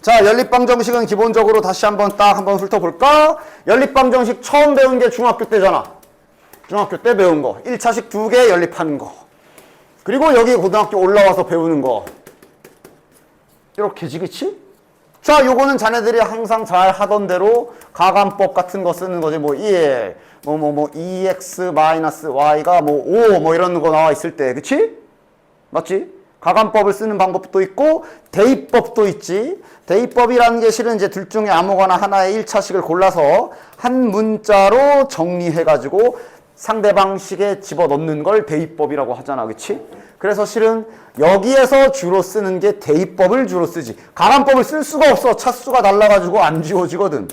자, 연립방정식은 기본적으로 다시 한번 훑어볼까? 연립방정식 처음 배운 게 중학교 때잖아. 중학교 때 배운 거. 1차식 2개 연립하는 거. 그리고 여기 고등학교 올라와서 배우는 거. 이렇게지, 그치? 자, 요거는 자네들이 항상 잘 하던 대로 가감법 같은 거 쓰는 거지. 뭐, 1, EX-Y가 5, 이런 거 나와 있을 때. 그치? 맞지? 가감법을 쓰는 방법도 있고, 대입법도 있지. 대입법이라는 게 실은 이제 둘 중에 아무거나 하나의 1차식을 골라서 한 문자로 정리해가지고 상대방 식에 집어넣는 걸 대입법이라고 하잖아. 그치? 그래서 실은 여기에서 주로 쓰는 게 대입법을 주로 쓰지. 가감법을 쓸 수가 없어. 차수가 달라가지고 안 지워지거든.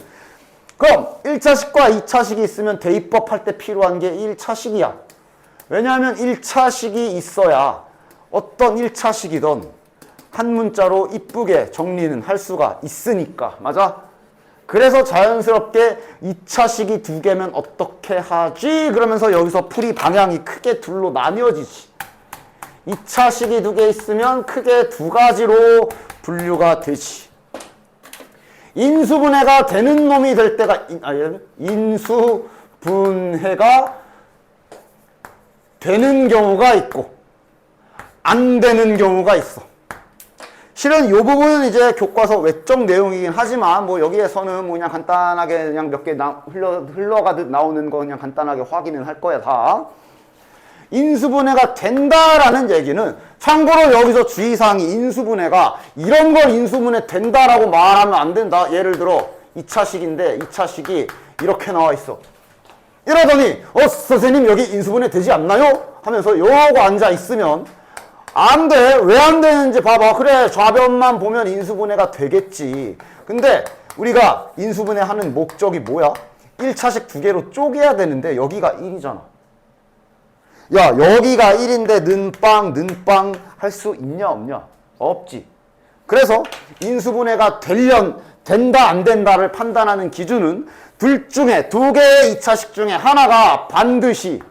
그럼 1차식과 2차식이 있으면 대입법 할 때 필요한 게 1차식이야. 왜냐하면 1차식이 있어야 어떤 1차식이든 한 문자로 이쁘게 정리는 할 수가 있으니까. 맞아? 그래서 자연스럽게 2차식이 2개면 어떻게 하지? 그러면서 여기서 풀이 방향이 크게 둘로 나뉘어지지. 2차식이 2개 있으면 크게 2가지로 분류가 되지. 인수분해가 되는 놈이 될 때가, 인수분해가 되는 경우가 있고 안 되는 경우가 있어. 실은 이 부분은 이제 교과서 외적 내용이긴 하지만 뭐 여기에서는 뭐 그냥 간단하게 그냥 몇 개 흘러가듯 나오는 거 그냥 간단하게 확인을 할 거야 다. 인수분해가 된다라는 얘기는 참고로 여기서 주의사항이 인수분해가 이런 걸 인수분해 된다라고 말하면 안 된다. 예를 들어 2차식인데 2차식이 이렇게 나와 있어. 이러더니 선생님 여기 인수분해 되지 않나요? 하면서 요거 앉아 있으면 안 돼. 왜 안 되는지 봐봐. 그래, 좌변만 보면 인수분해가 되겠지. 근데 우리가 인수분해 하는 목적이 뭐야? 1차식 2개로 쪼개야 되는데 여기가 1이잖아. 야, 여기가 1인데 는빵 할 수 있냐 없냐? 없지. 그래서 인수분해가 된다 안 된다를 판단하는 기준은 둘 중에 2개의 2차식 중에 하나가 반드시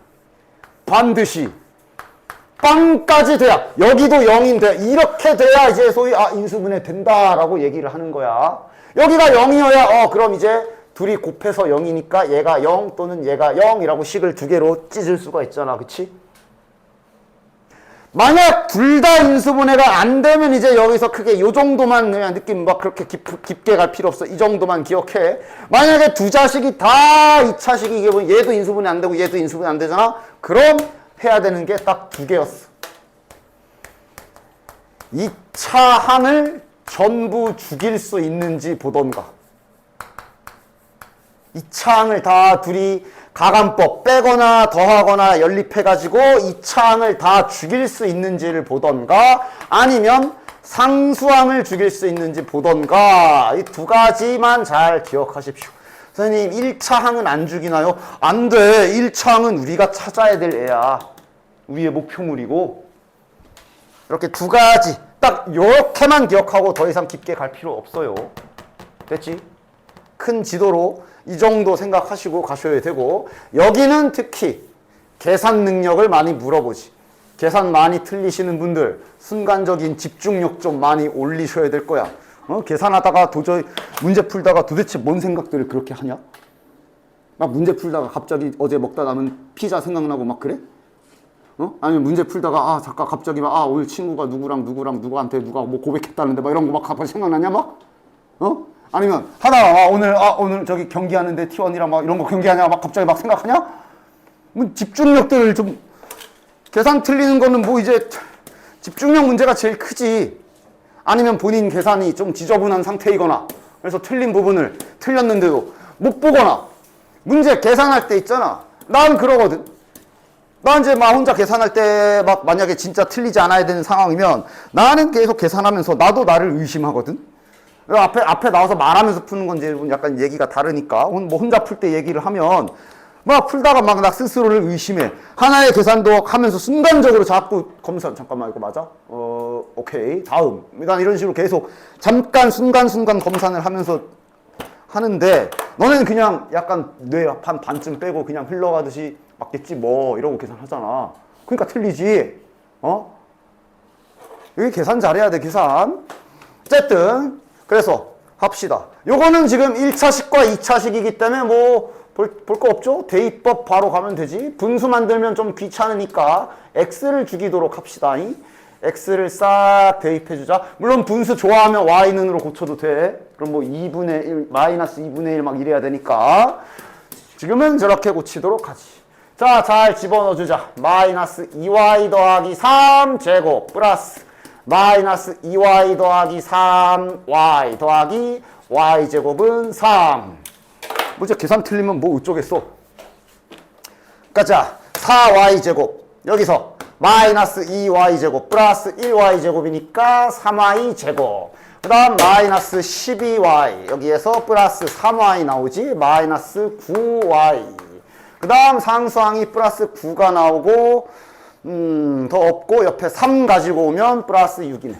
빵까지 돼야, 여기도 0인데 이렇게 돼야 이제 소위 인수분해 된다라고 얘기를 하는 거야. 여기가 0이어야 그럼 이제 둘이 곱해서 0이니까 얘가 0 또는 얘가 0이라고 식을 2개로 찢을 수가 있잖아. 그치? 만약 둘 다 인수분해가 안 되면 이제 여기서 크게 요 정도만 그냥 느낌 막 그렇게 깊게 갈 필요 없어. 이 정도만 기억해. 만약에 두 자식이 다 2차식이 얘도 인수분해 안 되고 얘도 인수분해 안 되잖아. 그럼 해야 되는 게 딱 2개였어. 2차 항을 전부 죽일 수 있는지 보던가. 2차 항을 다 둘이 가감법 빼거나 더하거나 연립해가지고 2차 항을 다 죽일 수 있는지를 보던가 아니면 상수항을 죽일 수 있는지 보던가. 이 2가지만 잘 기억하십시오. 선생님 1차 항은 안 죽이나요? 안 돼. 1차 항은 우리가 찾아야 될 애야. 우리의 목표물이고. 이렇게 2가지 딱 이렇게만 기억하고 더 이상 깊게 갈 필요 없어요. 됐지? 큰 지도로 이 정도 생각하시고 가셔야 되고, 여기는 특히 계산 능력을 많이 물어보지. 계산 많이 틀리시는 분들 순간적인 집중력 좀 많이 올리셔야 될 거야. 계산하다가 도저히 문제 풀다가 도대체 뭔 생각들을 그렇게 하냐? 막 문제 풀다가 갑자기 어제 먹다 남은 피자 생각나고 막 그래? 아니면 문제 풀다가 잠깐 갑자기 막 오늘 친구가 누구한테 누가 뭐 고백했다는데 막 이런 거 막 갑자기 생각나냐 막? 아니면 하다가 오늘 저기 경기하는데 T1이랑 막 이런 거 경기하냐 막 갑자기 막 생각하냐? 뭐 집중력들을 좀, 계산 틀리는 거는 뭐 이제 집중력 문제가 제일 크지. 아니면 본인 계산이 좀 지저분한 상태이거나 그래서 틀린 부분을 틀렸는데도 못 보거나. 문제 계산할 때 있잖아. 난 그러거든. 나 이제 막 혼자 계산할 때 막 만약에 진짜 틀리지 않아야 되는 상황이면 나는 계속 계산하면서 나도 나를 의심하거든. 앞에 나와서 말하면서 푸는 건 이제 약간 얘기가 다르니까. 뭐 혼자 풀 때 얘기를 하면 막 풀다가 막 나 스스로를 의심해. 하나의 계산도 하면서 순간적으로 자꾸 검사, 잠깐만 이거 맞아? 오케이 다음. 일단 이런 식으로 계속 잠깐 순간 검사를 하면서 하는데, 너는 그냥 약간 뇌 한 반쯤 빼고 그냥 흘러가듯이 맞겠지 뭐 이러고 계산하잖아. 그러니까 틀리지. 여기 계산 잘해야 돼. 계산. 어쨌든 그래서 합시다. 요거는 지금 1차식과 2차식이기 때문에 뭐 볼 거 없죠? 대입법 바로 가면 되지. 분수 만들면 좀 귀찮으니까 x를 죽이도록 합시다. x를 싹 대입해주자. 물론 분수 좋아하면 y는으로 고쳐도 돼. 그럼 뭐 2분의 1, 마이너스 2분의 1 막 이래야 되니까. 지금은 저렇게 고치도록 하지. 자, 잘 집어넣어주자. 마이너스 2y 더하기 3 제곱 플러스 마이너스 2y 더하기 3y 더하기 y 제곱은 3. 뭐지? 계산 틀리면 뭐 어쩌겠어. 가자. 4y 제곱. 여기서 마이너스 2y 제곱 플러스 1y 제곱이니까 3y 제곱. 그 다음 마이너스 12y. 여기에서 플러스 3y 나오지. 마이너스 9y. 그 다음 상수항이 플러스 9가 나오고 더 없고 옆에 3 가지고 오면 플러스 6이네.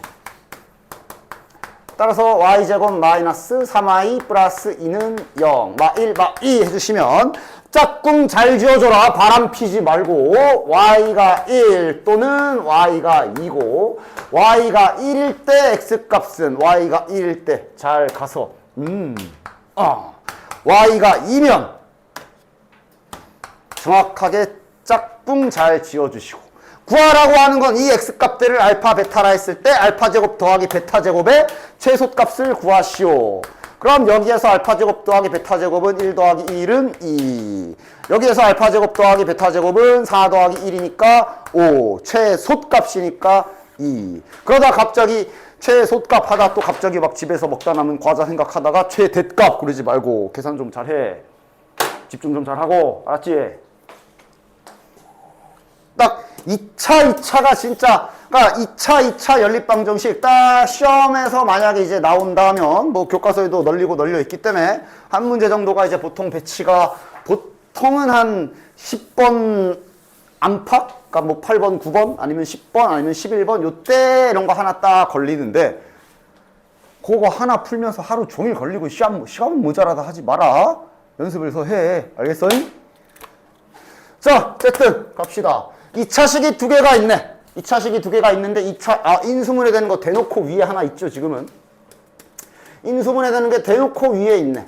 따라서 y제곱 마이너스 3y 플러스 2는 0, 마 1, 마 2 해주시면 짝꿍 잘 지어줘라. 바람 피지 말고 y가 1 또는 y가 2고 y가 1일 때 x값은 y가 1일 때 잘 가서 y가 2면 정확하게 짝꿍 잘 지어주시고 구하라고 하는 건 이 x값들을 알파 베타라 했을 때 알파 제곱 더하기 베타 제곱의 최소값을 구하시오. 그럼 여기에서 알파 제곱 더하기 베타 제곱은 1 더하기 1은 2. 여기에서 알파 제곱 더하기 베타 제곱은 4 더하기 1이니까 5. 최소값이니까 2. 그러다 갑자기 최소값 하다 또 갑자기 막 집에서 먹다 남은 과자 생각하다가 최대값 그러지 말고 계산 좀 잘해. 집중 좀 잘하고. 알았지? 딱 2차가 진짜, 그러니까 2차 연립방정식 딱 시험에서 만약에 이제 나온다면 뭐 교과서에도 널리고 널려 있기 때문에 한 문제 정도가 이제 보통 배치가 보통은 한 10번 안팎? 그러니까 뭐 8번, 9번 아니면 10번 아니면 11번 요때 이런 거 하나 딱 걸리는데 그거 하나 풀면서 하루 종일 걸리고 시간 모자라다 하지 마라. 연습을 더 해. 알겠어? 자, 어쨌든 갑시다. 2차식이 두 개가 있네. 2차식이 두 개가 있는데 인수분해 되는 거 대놓고 위에 하나 있죠, 지금은. 인수분해 되는 게 대놓고 위에 있네.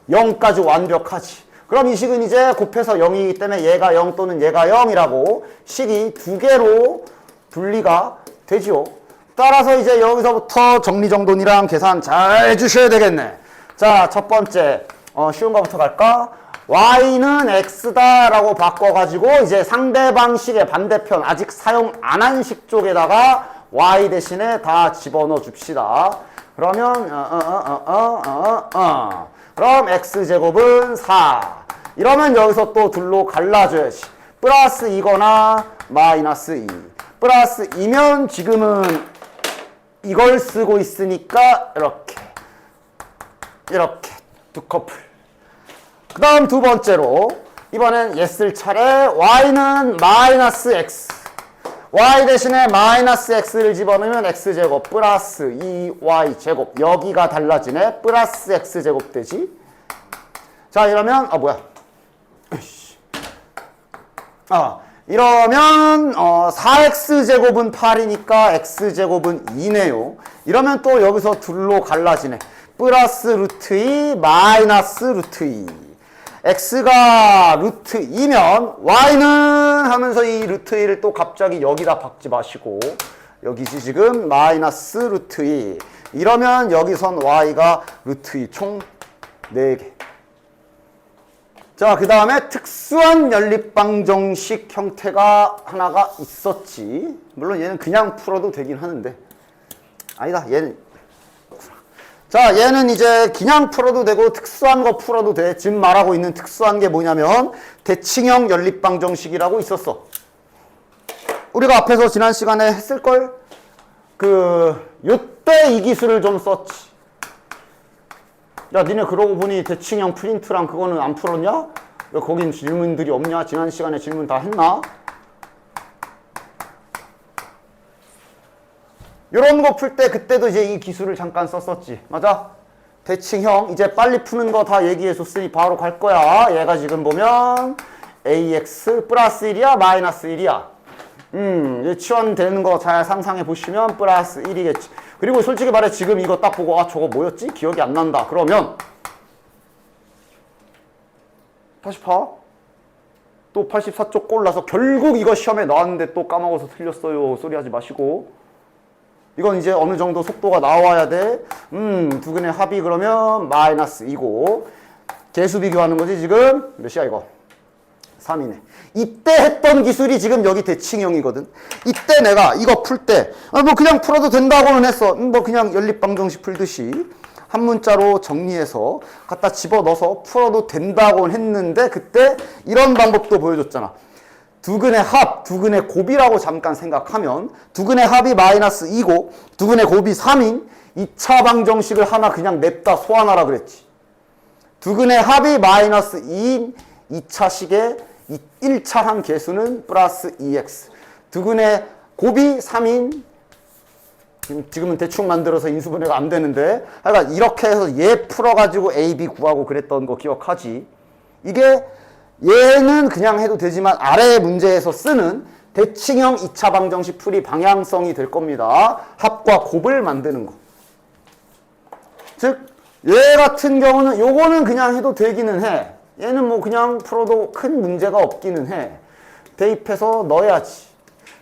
0까지 완벽하지. 그럼 이 식은 이제 곱해서 0이기 때문에 얘가 0 또는 얘가 0이라고 식이 두 개로 분리가 되죠. 따라서 이제 여기서부터 정리정돈이랑 계산 잘 해주셔야 되겠네. 자, 첫 번째 쉬운 거부터 갈까? y는 x다 라고 바꿔가지고 이제 상대방 식의 반대편 아직 사용 안 한 식 쪽에다가 y 대신에 다 집어넣어 줍시다. 그러면 그럼 x제곱은 4. 이러면 여기서 또 둘로 갈라줘야지. 플러스 2거나 마이너스 2. 플러스 2면 지금은 이걸 쓰고 있으니까 이렇게 두 커플. 그 다음 두 번째로 이번엔 얘 쓸 차례 y는 마이너스 x. y 대신에 마이너스 x를 집어넣으면 x제곱 플러스 2y제곱. 여기가 달라지네. 플러스 x제곱 되지. 자, 이러면 이러면 4x제곱은 8이니까 x제곱은 2네요. 이러면 또 여기서 둘로 갈라지네. 플러스 루트 2 마이너스 루트 2. x가 루트 2면 y는 하면서 이 루트 2를 또 갑자기 여기다 박지 마시고 여기지 지금 마이너스 루트 2. 이러면 여기선 y가 루트 2 총 4개. 자, 그 다음에 특수한 연립방정식 형태가 하나가 있었지. 물론 얘는 그냥 풀어도 되긴 하는데 아니다, 얘는 자, 얘는 이제 그냥 풀어도 되고 특수한 거 풀어도 돼. 지금 말하고 있는 특수한 게 뭐냐면 대칭형 연립방정식이라고 있었어. 우리가 앞에서 지난 시간에 했을걸? 요때 이 기술을 좀 썼지. 야, 니네 그러고 보니 대칭형 프린트랑 그거는 안 풀었냐? 왜 거긴 질문들이 없냐? 지난 시간에 질문 다 했나? 요런 거 풀 때 그때도 이제 이 기술을 잠깐 썼었지. 맞아? 대칭형 이제 빨리 푸는 거 다 얘기해 줬으니 바로 갈 거야. 얘가 지금 보면 ax 플러스 1이야 마이너스 1이야. 유치원 되는 거 잘 상상해 보시면 플러스 1이겠지. 그리고 솔직히 말해 지금 이거 딱 보고 아 저거 뭐였지? 기억이 안 난다. 그러면 다시 봐. 또 84쪽 골라서 결국 이거 시험에 나왔는데 또 까먹어서 틀렸어요. 소리 하지 마시고. 이건 이제 어느 정도 속도가 나와야 돼. 두근의 합이 그러면 마이너스 2고 개수 비교하는 거지 지금. 몇이야 이거? 3이네. 이때 했던 기술이 지금 여기 대칭형이거든. 이때 내가 이거 풀 때 뭐 그냥 풀어도 된다고는 했어. 뭐 그냥 연립방정식 풀듯이 한 문자로 정리해서 갖다 집어넣어서 풀어도 된다고는 했는데 그때 이런 방법도 보여줬잖아. 두근의 합, 두근의 곱이라고 잠깐 생각하면 두근의 합이 마이너스 2고 두근의 곱이 3인 2차 방정식을 하나 그냥 냅다 소환하라 그랬지. 두근의 합이 마이너스 2인 2차식의 1차 한 개수는 플러스 2x. 두근의 곱이 3인 지금은 대충 만들어서 인수분해가 안 되는데 하여간 이렇게 해서 얘 풀어가지고 A, B 구하고 그랬던 거 기억하지? 이게 얘는 그냥 해도 되지만 아래 문제에서 쓰는 대칭형 2차 방정식 풀이 방향성이 될 겁니다. 합과 곱을 만드는 거. 즉 얘 같은 경우는 요거는 그냥 해도 되기는 해. 얘는 뭐 그냥 풀어도 큰 문제가 없기는 해. 대입해서 넣어야지.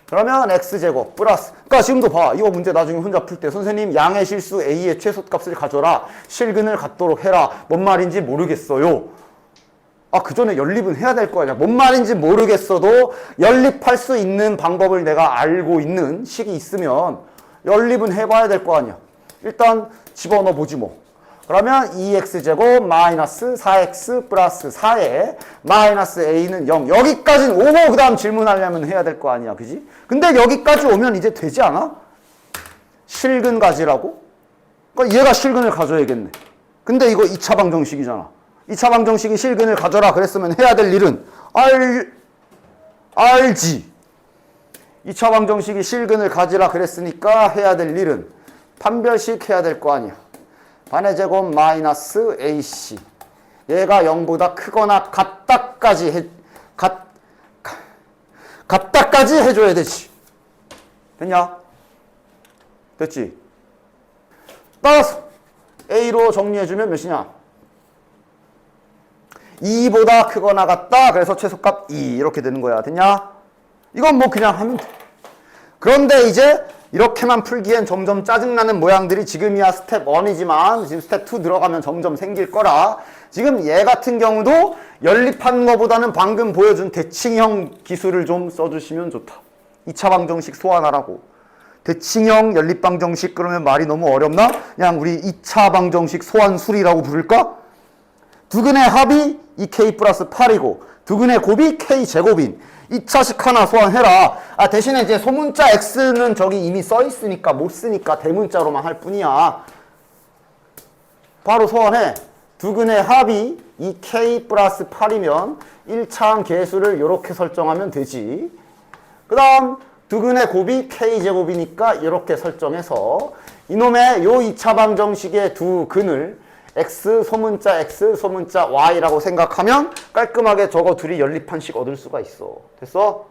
그러면 x제곱 플러스 그러니까 지금도 봐. 이거 문제 나중에 혼자 풀 때 선생님 양의 실수 a의 최소값을 가져라. 실근을 갖도록 해라. 뭔 말인지 모르겠어요. 아, 그 전에 연립은 해야 될 거 아니야. 뭔 말인지 모르겠어도 연립할 수 있는 방법을 내가 알고 있는 식이 있으면 연립은 해봐야 될 거 아니야. 일단 집어넣어 보지 뭐. 그러면 2x제곱 마이너스 4x 플러스 4에 마이너스 a는 0. 여기까지는 오고 그 다음 질문하려면 해야 될 거 아니야. 그지? 근데 여기까지 오면 이제 되지 않아? 실근 가지라고? 그러니까 얘가 실근을 가져야겠네. 근데 이거 2차 방정식이잖아. 2차 방정식이 실근을 가져라 그랬으면 해야 될 일은 알지. 2차 방정식이 실근을 가지라 그랬으니까 해야 될 일은 판별식 해야 될 거 아니야. 반의 제곱 마이너스 AC. 얘가 0보다 크거나 같다까지 같다까지 해줘야 되지. 됐냐? 됐지? 따라서 A로 정리해주면 몇이냐? 2보다 크거나 같다. 그래서 최소값 2 이렇게 되는 거야. 됐냐? 이건 뭐 그냥 하면 돼. 그런데 이제 이렇게만 풀기엔 점점 짜증나는 모양들이 지금이야 스텝 1이지만 지금 스텝 2 들어가면 점점 생길 거라. 지금 얘 같은 경우도 연립한 거보다는 방금 보여준 대칭형 기술을 좀 써주시면 좋다. 2차 방정식 소환하라고. 대칭형 연립방정식 그러면 말이 너무 어렵나? 그냥 우리 2차 방정식 소환술이라고 부를까? 두근의 합이 2k 플러스 8이고 두근의 곱이 k제곱인 2차식 하나 소환해라. 아, 대신에 이제 소문자 x는 저기 이미 써있으니까 못 쓰니까 대문자로만 할 뿐이야. 바로 소환해. 두근의 합이 2k 플러스 8이면 1차항 개수를 이렇게 설정하면 되지. 그 다음 두근의 곱이 k제곱이니까 이렇게 설정해서 이놈의 요 2차 방정식의 두 근을 x 소문자 x 소문자 y라고 생각하면 깔끔하게 저거 둘이 연립한 식 얻을 수가 있어. 됐어?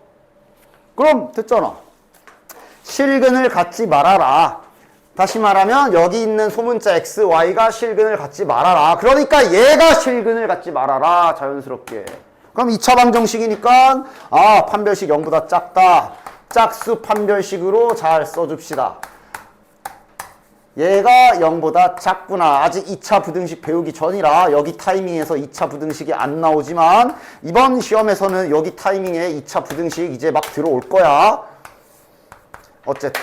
그럼 됐잖아. 실근을 갖지 말아라. 다시 말하면 여기 있는 소문자 x, y가 실근을 갖지 말아라. 그러니까 얘가 실근을 갖지 말아라. 자연스럽게. 그럼 2차 방정식이니까 아, 판별식 0보다 작다. 짝수 판별식으로 잘 써줍시다. 얘가 0보다 작구나. 아직 2차 부등식 배우기 전이라 여기 타이밍에서 2차 부등식이 안 나오지만 이번 시험에서는 여기 타이밍에 2차 부등식 이제 막 들어올 거야. 어쨌든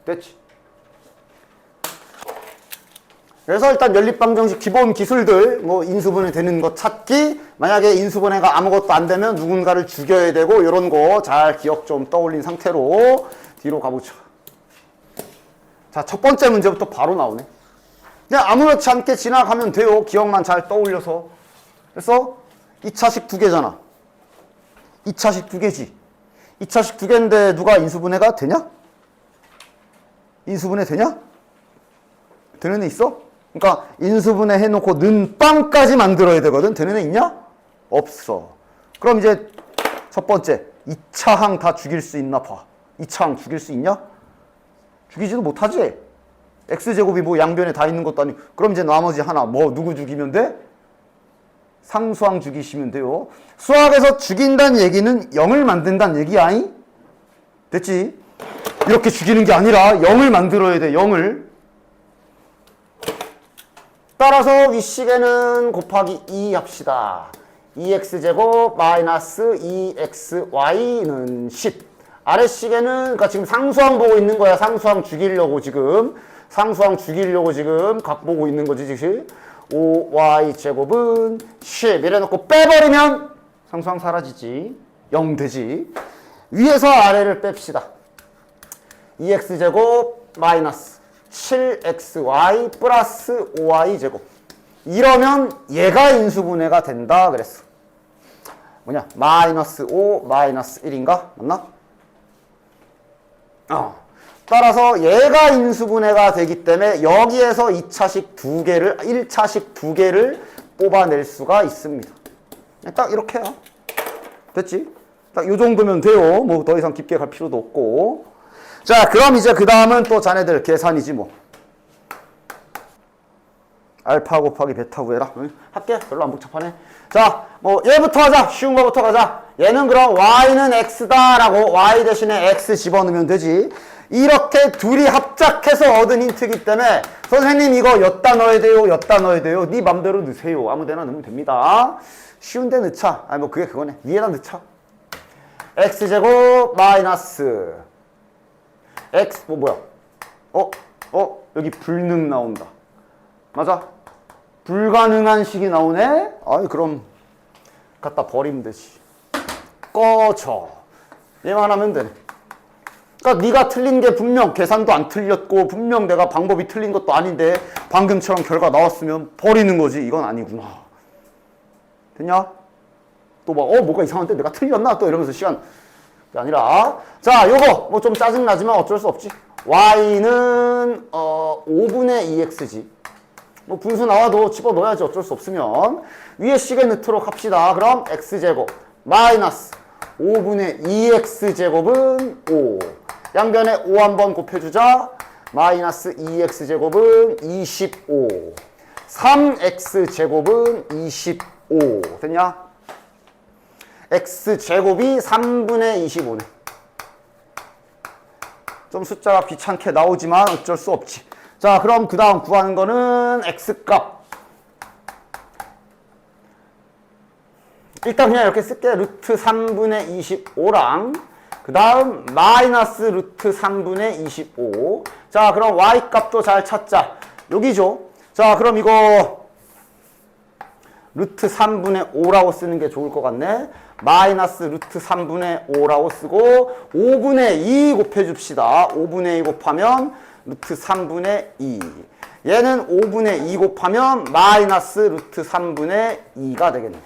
됐지. 그래서 일단 연립방정식 기본 기술들 뭐 인수분해 되는 거 찾기, 만약에 인수분해가 아무것도 안 되면 누군가를 죽여야 되고 이런 거 잘 기억 좀 떠올린 상태로 뒤로 가보자. 자, 첫 번째 문제부터 바로 나오네. 그냥 아무렇지 않게 지나가면 돼요. 기억만 잘 떠올려서. 그래서 2차식 두 개잖아. 2차식 두 개지. 2차식 두 개인데 누가 인수분해가 되냐? 인수분해 되냐? 되는 애 있어? 그러니까 인수분해 해놓고 는빵까지 만들어야 되거든. 되는 애 있냐? 없어. 그럼 이제 첫 번째 2차항 다 죽일 수 있나 봐. 2차항 죽일 수 있냐? 죽이지도 못하지. x제곱이 뭐 양변에 다 있는 것도 아니고. 그럼 이제 나머지 하나 뭐 누구 죽이면 돼? 상수항 죽이시면 돼요. 수학에서 죽인다는 얘기는 0을 만든다는 얘기야. 됐지? 이렇게 죽이는 게 아니라 0을 만들어야 돼. 0을. 따라서 윗식에는 곱하기 2 합시다. 2x제곱 마이너스 2xy는 10. 아래식에는 그러니까 지금 상수항 보고 있는 거야. 상수항 죽이려고 지금. 상수항 죽이려고 지금 각 보고 있는 거지 지금. 5y제곱은 10 이래놓고 빼버리면 상수항 사라지지. 0 되지. 위에서 아래를 뺍시다. 2x제곱 마이너스 7xy 플러스 5y제곱. 이러면 얘가 인수분해가 된다 그랬어. 뭐냐? 마이너스 5 마이너스 1인가? 맞나? 따라서 얘가 인수분해가 되기 때문에 여기에서 2차식 2개를 1차식 2개를 뽑아낼 수가 있습니다. 딱 이렇게요. 됐지? 딱 요 정도면 돼요. 뭐 더 이상 깊게 갈 필요도 없고. 자, 그럼 이제 그 다음은 또 자네들 계산이지 뭐. 알파 곱하기 베타 구해라. 할게. 별로 안 복잡하네. 자, 뭐 얘부터 하자. 쉬운 거부터 가자. 얘는 그럼 y는 x다라고 y 대신에 x 집어넣으면 되지. 이렇게 둘이 합작해서 얻은 힌트이기 때문에 선생님 이거 엿다 넣어야 돼요. 엿다 넣어야 돼요. 네 맘대로 넣으세요. 아무 데나 넣으면 됩니다. 쉬운 데 넣자. 아니 뭐 그게 그거네. 위에다 넣자. x제곱 마이너스 x 뭐야? 여기 불능 나온다. 맞아? 불가능한 식이 나오네? 아이 그럼 갖다 버리면 되지. 꺼져. 얘만 하면 되네. 그러니까 네가 틀린 게 분명 계산도 안 틀렸고 분명 내가 방법이 틀린 것도 아닌데 방금처럼 결과 나왔으면 버리는 거지. 이건 아니구나. 됐냐? 또 막 뭐가 이상한데 내가 틀렸나? 또 이러면서 시간 아니라 자 요거 뭐 좀 짜증나지만 어쩔 수 없지. y는 5분의 2x지. 뭐 분수 나와도 집어넣어야지. 어쩔 수 없으면 위에 식에 넣도록 합시다. 그럼 x제곱 마이너스 5분의 2x제곱은 5. 양변에 5 한번 곱해주자. 마이너스 2x제곱은 25. 3x제곱은 25. 됐냐? x제곱이 3분의 25네. 좀 숫자가 귀찮게 나오지만 어쩔 수 없지. 자, 그럼 그 다음 구하는 거는 x값. 일단 그냥 이렇게 쓸게. 루트 3분의 25랑 그 다음 마이너스 루트 3분의 25. 자, 그럼 y값도 잘 찾자. 여기죠. 자, 그럼 이거 루트 3분의 5라고 쓰는 게 좋을 것 같네. 마이너스 루트 3분의 5라고 쓰고 5분의 2 곱해줍시다. 5분의 2 곱하면 루트 3분의 2. 얘는 5분의 2 곱하면 마이너스 루트 3분의 2가 되겠네.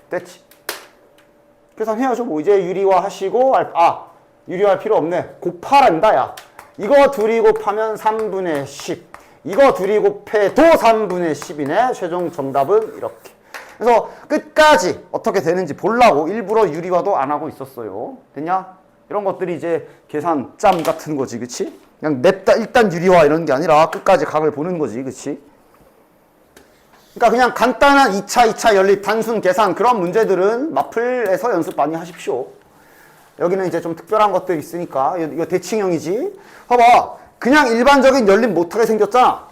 됐지? 계산해야죠. 뭐 이제 유리화 하시고 유리화할 필요 없네. 곱하란다 야. 이거 둘이 곱하면 3분의 10. 이거 둘이 곱해도 3분의 10이네. 최종 정답은 이렇게. 그래서 끝까지 어떻게 되는지 보려고 일부러 유리화도 안 하고 있었어요. 됐냐? 이런 것들이 이제 계산 짬 같은 거지. 그치? 그냥 냅다 일단 유리화 이런 게 아니라 끝까지 각을 보는 거지. 그치? 그러니까 그냥 간단한 2차 연립 단순 계산 그런 문제들은 마플에서 연습 많이 하십시오. 여기는 이제 좀 특별한 것들이 있으니까 이거 대칭형이지. 봐봐. 그냥 일반적인 연립 못하게 생겼잖아.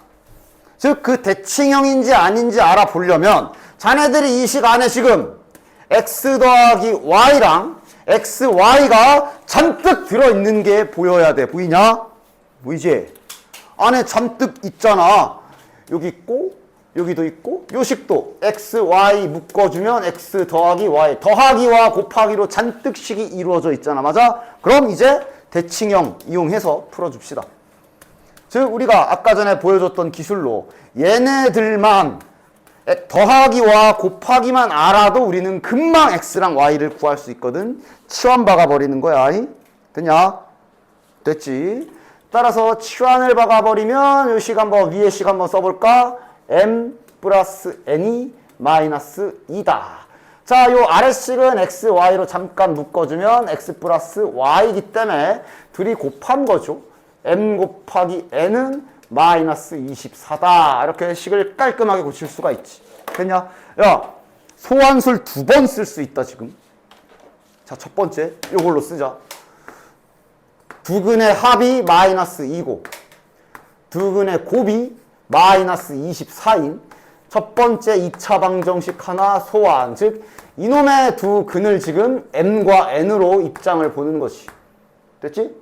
즉 그 대칭형인지 아닌지 알아보려면 자네들이 이 식 안에 지금 x 더하기 y랑 xy가 잔뜩 들어있는 게 보여야 돼. 보이냐? 보이지? 안에 잔뜩 있잖아. 여기 있고 여기도 있고 요 식도 x, y 묶어주면 x 더하기 y 더하기와 곱하기로 잔뜩 식이 이루어져 있잖아. 맞아? 그럼 이제 대칭형 이용해서 풀어줍시다. 즉 우리가 아까 전에 보여줬던 기술로 얘네들만 더하기와 곱하기만 알아도 우리는 금방 x랑 y를 구할 수 있거든. 치환 박아버리는 거야. 됐냐? 됐지? 따라서 치환을 박아버리면 요 식 한번 위에 식 한번 써볼까? m 플러스 n이 마이너스 2다. 자, 요 아래식은 x, y로 잠깐 묶어주면 x 플러스 y이기 때문에 둘이 곱한 거죠. m 곱하기 n은 마이너스 24다. 이렇게 식을 깔끔하게 고칠 수가 있지. 됐냐? 야, 소환술 2번 쓸 수 있다, 지금. 자, 첫 번째. 이걸로 쓰자. 두근의 합이 마이너스 2고, 두근의 곱이 마이너스 24인 첫 번째 2차 방정식 하나 소환. 즉, 이놈의 두 근을 지금 m과 n으로 입장을 보는 것이. 됐지?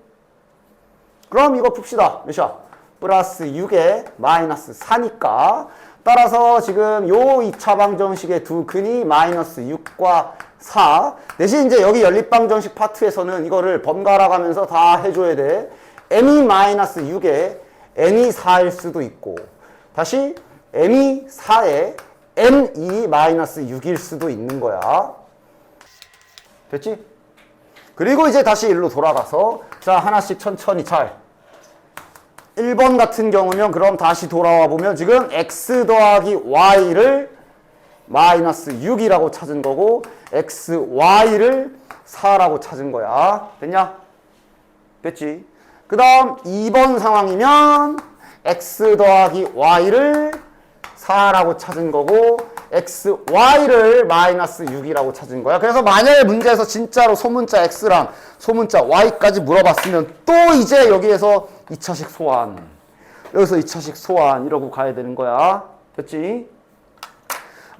그럼 이거 풉시다. 몇이야? 플러스 6에 마이너스 4니까 따라서 지금 요 2차 방정식의 두 근이 마이너스 6과 4 대신 이제 여기 연립방정식 파트에서는 이거를 번갈아 가면서 다 해줘야 돼. m이 마이너스 6에 n이 4일 수도 있고 다시 m이 4에 n이 마이너스 6일 수도 있는 거야. 됐지? 그리고 이제 다시 일로 돌아가서 자 하나씩 천천히 잘 1번 같은 경우면 그럼 다시 돌아와 보면 지금 x 더하기 y를 마이너스 6이라고 찾은 거고 xy를 4라고 찾은 거야. 됐냐? 됐지? 그 다음 2번 상황이면 x 더하기 y를 4라고 찾은 거고 xy를 마이너스 6이라고 찾은 거야. 그래서 만약에 문제에서 진짜로 소문자 x랑 소문자 y까지 물어봤으면 또 이제 여기에서 2차식 소환, 여기서 2차식 소환 이러고 가야 되는 거야. 됐지?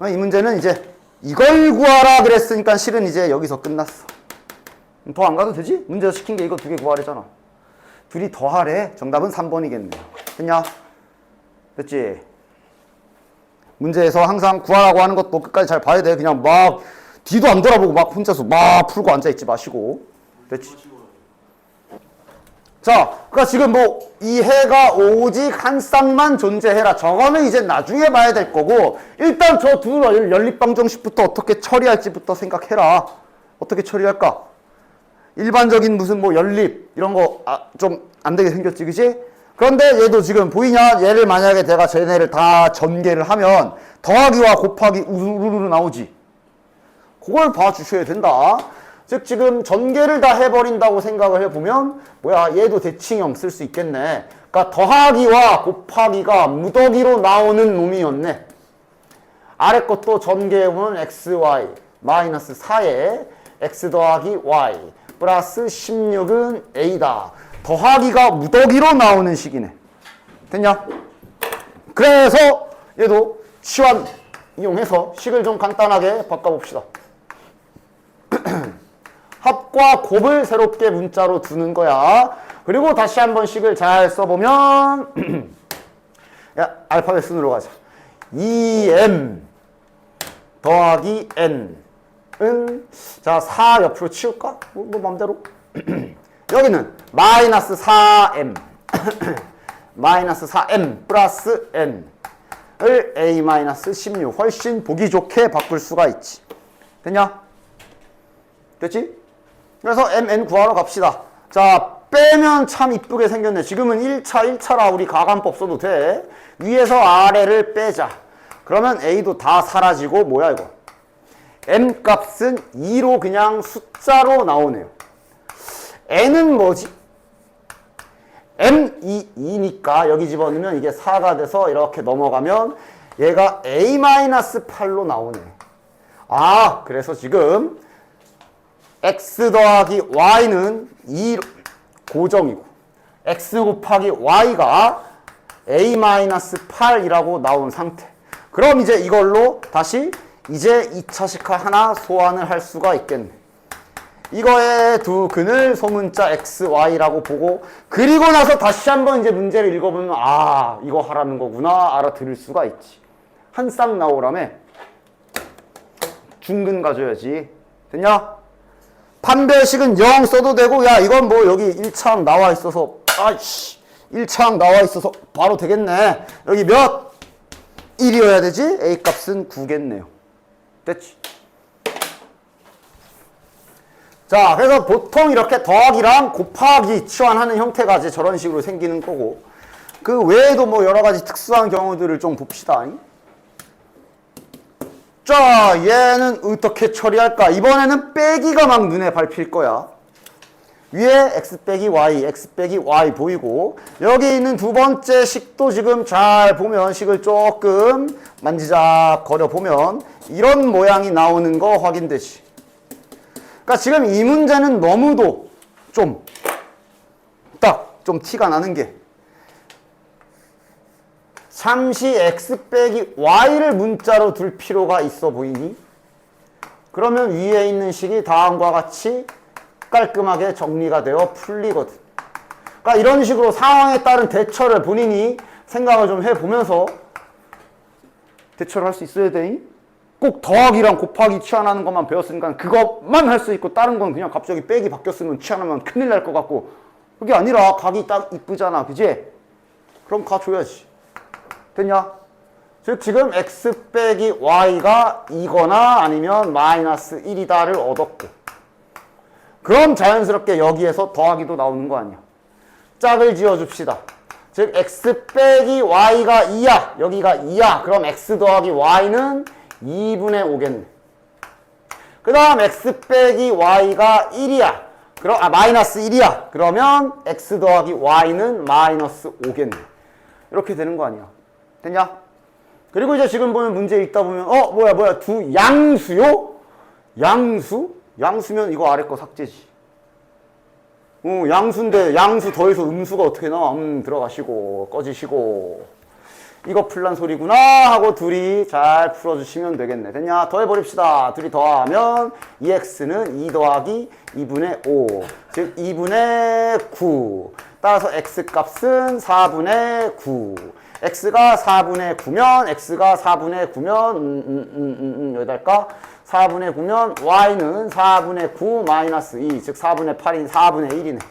이 문제는 이제 이걸 구하라 그랬으니까 실은 이제 여기서 끝났어. 더 안 가도 되지? 문제에서 시킨 게 이거 2개 구하래잖아. 둘이 더하래. 정답은 3번이겠네. 됐냐? 됐지? 문제에서 항상 구하라고 하는 것도 끝까지 잘 봐야 돼. 그냥 막 뒤도 안 돌아보고 막 혼자서 막 풀고 앉아있지 마시고. 됐지? 자, 그러니까 지금 뭐 이 해가 오직 한 쌍만 존재해라. 저거는 이제 나중에 봐야 될 거고 일단 저 두 연립방정식부터 어떻게 처리할지부터 생각해라. 어떻게 처리할까? 일반적인 무슨 뭐 연립 이런 거 좀 안 되게 생겼지, 그지? 그런데 얘도 지금 보이냐? 얘를 만약에 내가 쟤네를 다 전개를 하면 더하기와 곱하기 우르르 나오지. 그걸 봐주셔야 된다. 즉 지금 전개를 다 해버린다고 생각을 해보면 뭐야 얘도 대칭형 쓸 수 있겠네. 그러니까 더하기와 곱하기가 무더기로 나오는 놈이었네. 아래 것도 전개해보면 xy 마이너스 4에 x 더하기 y 플러스 16은 a다. 더하기가 무더기로 나오는 식이네. 됐냐? 그래서 얘도 치환 이용해서 식을 좀 간단하게 바꿔봅시다. 합과 곱을 새롭게 문자로 두는 거야. 그리고 다시 한번 식을 잘 써보면 야 알파벳 순으로 가자. 2m 더하기 n은 자 4 옆으로 치울까? 뭐 맘대로. 여기는 마이너스 4m 마이너스 4m 플러스 n을 a 마이너스 16 훨씬 보기 좋게 바꿀 수가 있지. 됐냐? 됐지? 그래서 mn 구하러 갑시다. 자 빼면 참 이쁘게 생겼네. 지금은 1차라 우리 가간법 써도 돼. 위에서 아래를 빼자. 그러면 a도 다 사라지고 뭐야 이거 m 값은 2로 그냥 숫자로 나오네요. n은 뭐지? m이 2니까 여기 집어넣으면 이게 4가 돼서 이렇게 넘어가면 얘가 a-8로 나오네. 아 그래서 지금 x 더하기 y는 2 고정이고 x 곱하기 y가 a-8이라고 나온 상태. 그럼 이제 이걸로 다시 이제 2차식화 하나 소환을 할 수가 있겠네. 이거의 두 근을 소문자 xy라고 보고 그리고 나서 다시 한번 이제 문제를 읽어보면 아 이거 하라는 거구나 알아들을 수가 있지. 한 쌍 나오라며 중근 가져야지. 됐냐? 판별식은 0 써도 되고 야 이건 뭐 여기 1차항 나와 있어서 아이씨 1차항 나와 있어서 바로 되겠네. 여기 몇? 1이어야 되지? a 값은 9겠네요. 됐지? 자 그래서 보통 이렇게 더하기랑 곱하기 치환하는 형태가 이제 저런 식으로 생기는 거고 그 외에도 뭐 여러 가지 특수한 경우들을 좀 봅시다. 자 얘는 어떻게 처리할까? 이번에는 빼기가 막 눈에 밟힐 거야. 위에 x 빼기 y, x 빼기 y 보이고 여기 있는 두 번째 식도 지금 잘 보면 식을 조금 만지작거려 보면 이런 모양이 나오는 거 확인되지. 그러니까 지금 이 문제는 너무도 좀 티가 나는 게 잠시 x 빼기 y를 문자로 둘 필요가 있어 보이니? 그러면 위에 있는 식이 다음과 같이 깔끔하게 정리가 되어 풀리거든. 그러니까 이런 식으로 상황에 따른 대처를 본인이 생각을 좀 해보면서 대처를 할 수 있어야 되니? 꼭 더하기랑 곱하기 치환하는 것만 배웠으니까 그것만 할 수 있고 다른 건 그냥 갑자기 빼기 바뀌었으면 치환하면 큰일 날 것 같고 그게 아니라 각이 딱 이쁘잖아. 그지? 그럼 가줘야지. 됐냐? 즉 지금 x 빼기 y가 2거나 아니면 마이너스 1이다를 얻었고 그럼 자연스럽게 여기에서 더하기도 나오는 거 아니야. 짝을 지어줍시다. 즉 x 빼기 y가 2야. 여기가 2야. 그럼 x 더하기 y는 2분의 5겠네. 그 다음 x 빼기 y가 1이야. 마이너스 1이야. 그러면 x 더하기 y는 마이너스 5겠네. 이렇게 되는 거 아니야. 됐냐? 그리고 이제 지금 보면 문제 읽다 보면 뭐야 두 양수요? 양수? 양수면 이거 아래 거 삭제지. 양수인데 양수 더해서 음수가 어떻게 나와? 들어가시고 꺼지시고 이거 풀란 소리구나 하고 둘이 잘 풀어주시면 되겠네. 됐냐? 더해버립시다. 둘이 더하면 2x는 2 더하기 2분의 5 즉 2분의 9 따라서 x 값은 4분의 9 x가 4분의 9면 x가 4분의 9면 여기달까? 4분의 9면 y는 4분의 9 마이너스 2 즉 4분의 8인 4분의 1이네.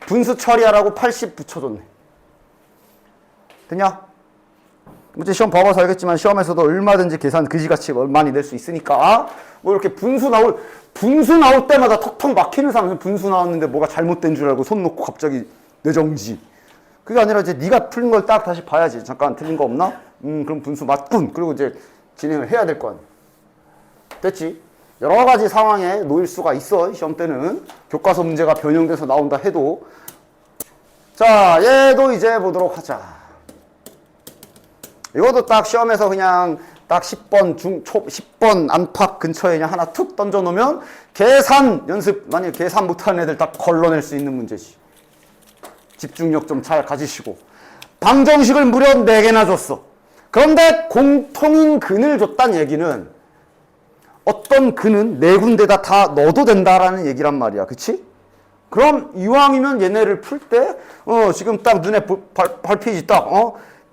분수 처리하라고 80 붙여줬네. 됐냐? 문제 시험 봐봐서 알겠지만 시험에서도 얼마든지 계산 그지같이 많이 낼 수 있으니까 뭐 이렇게 분수 나올 때마다 턱턱 막히는 사람은 분수 나왔는데 뭐가 잘못된 줄 알고 손 놓고 갑자기 뇌정지. 그게 아니라 이제 네가 풀린 걸 딱 다시 봐야지. 잠깐 틀린 거 없나? 그럼 분수 맞군. 그리고 이제 진행을 해야 될 거 아니야. 됐지? 여러 가지 상황에 놓일 수가 있어. 시험 때는 교과서 문제가 변형돼서 나온다 해도. 자, 얘도 이제 보도록 하자. 이것도 딱 시험에서 그냥 딱 10번 안팎 근처에 그냥 하나 툭 던져놓으면 계산 연습, 만약에 계산 못하는 애들 딱 걸러낼 수 있는 문제지. 집중력 좀 잘 가지시고. 방정식을 무려 4개나 줬어. 그런데 공통인 근을 줬단 얘기는 어떤 근은 4군데다 다 넣어도 된다라는 얘기란 말이야. 그치? 그럼 이왕이면 얘네를 풀 때 지금 딱 눈에 밟히지 딱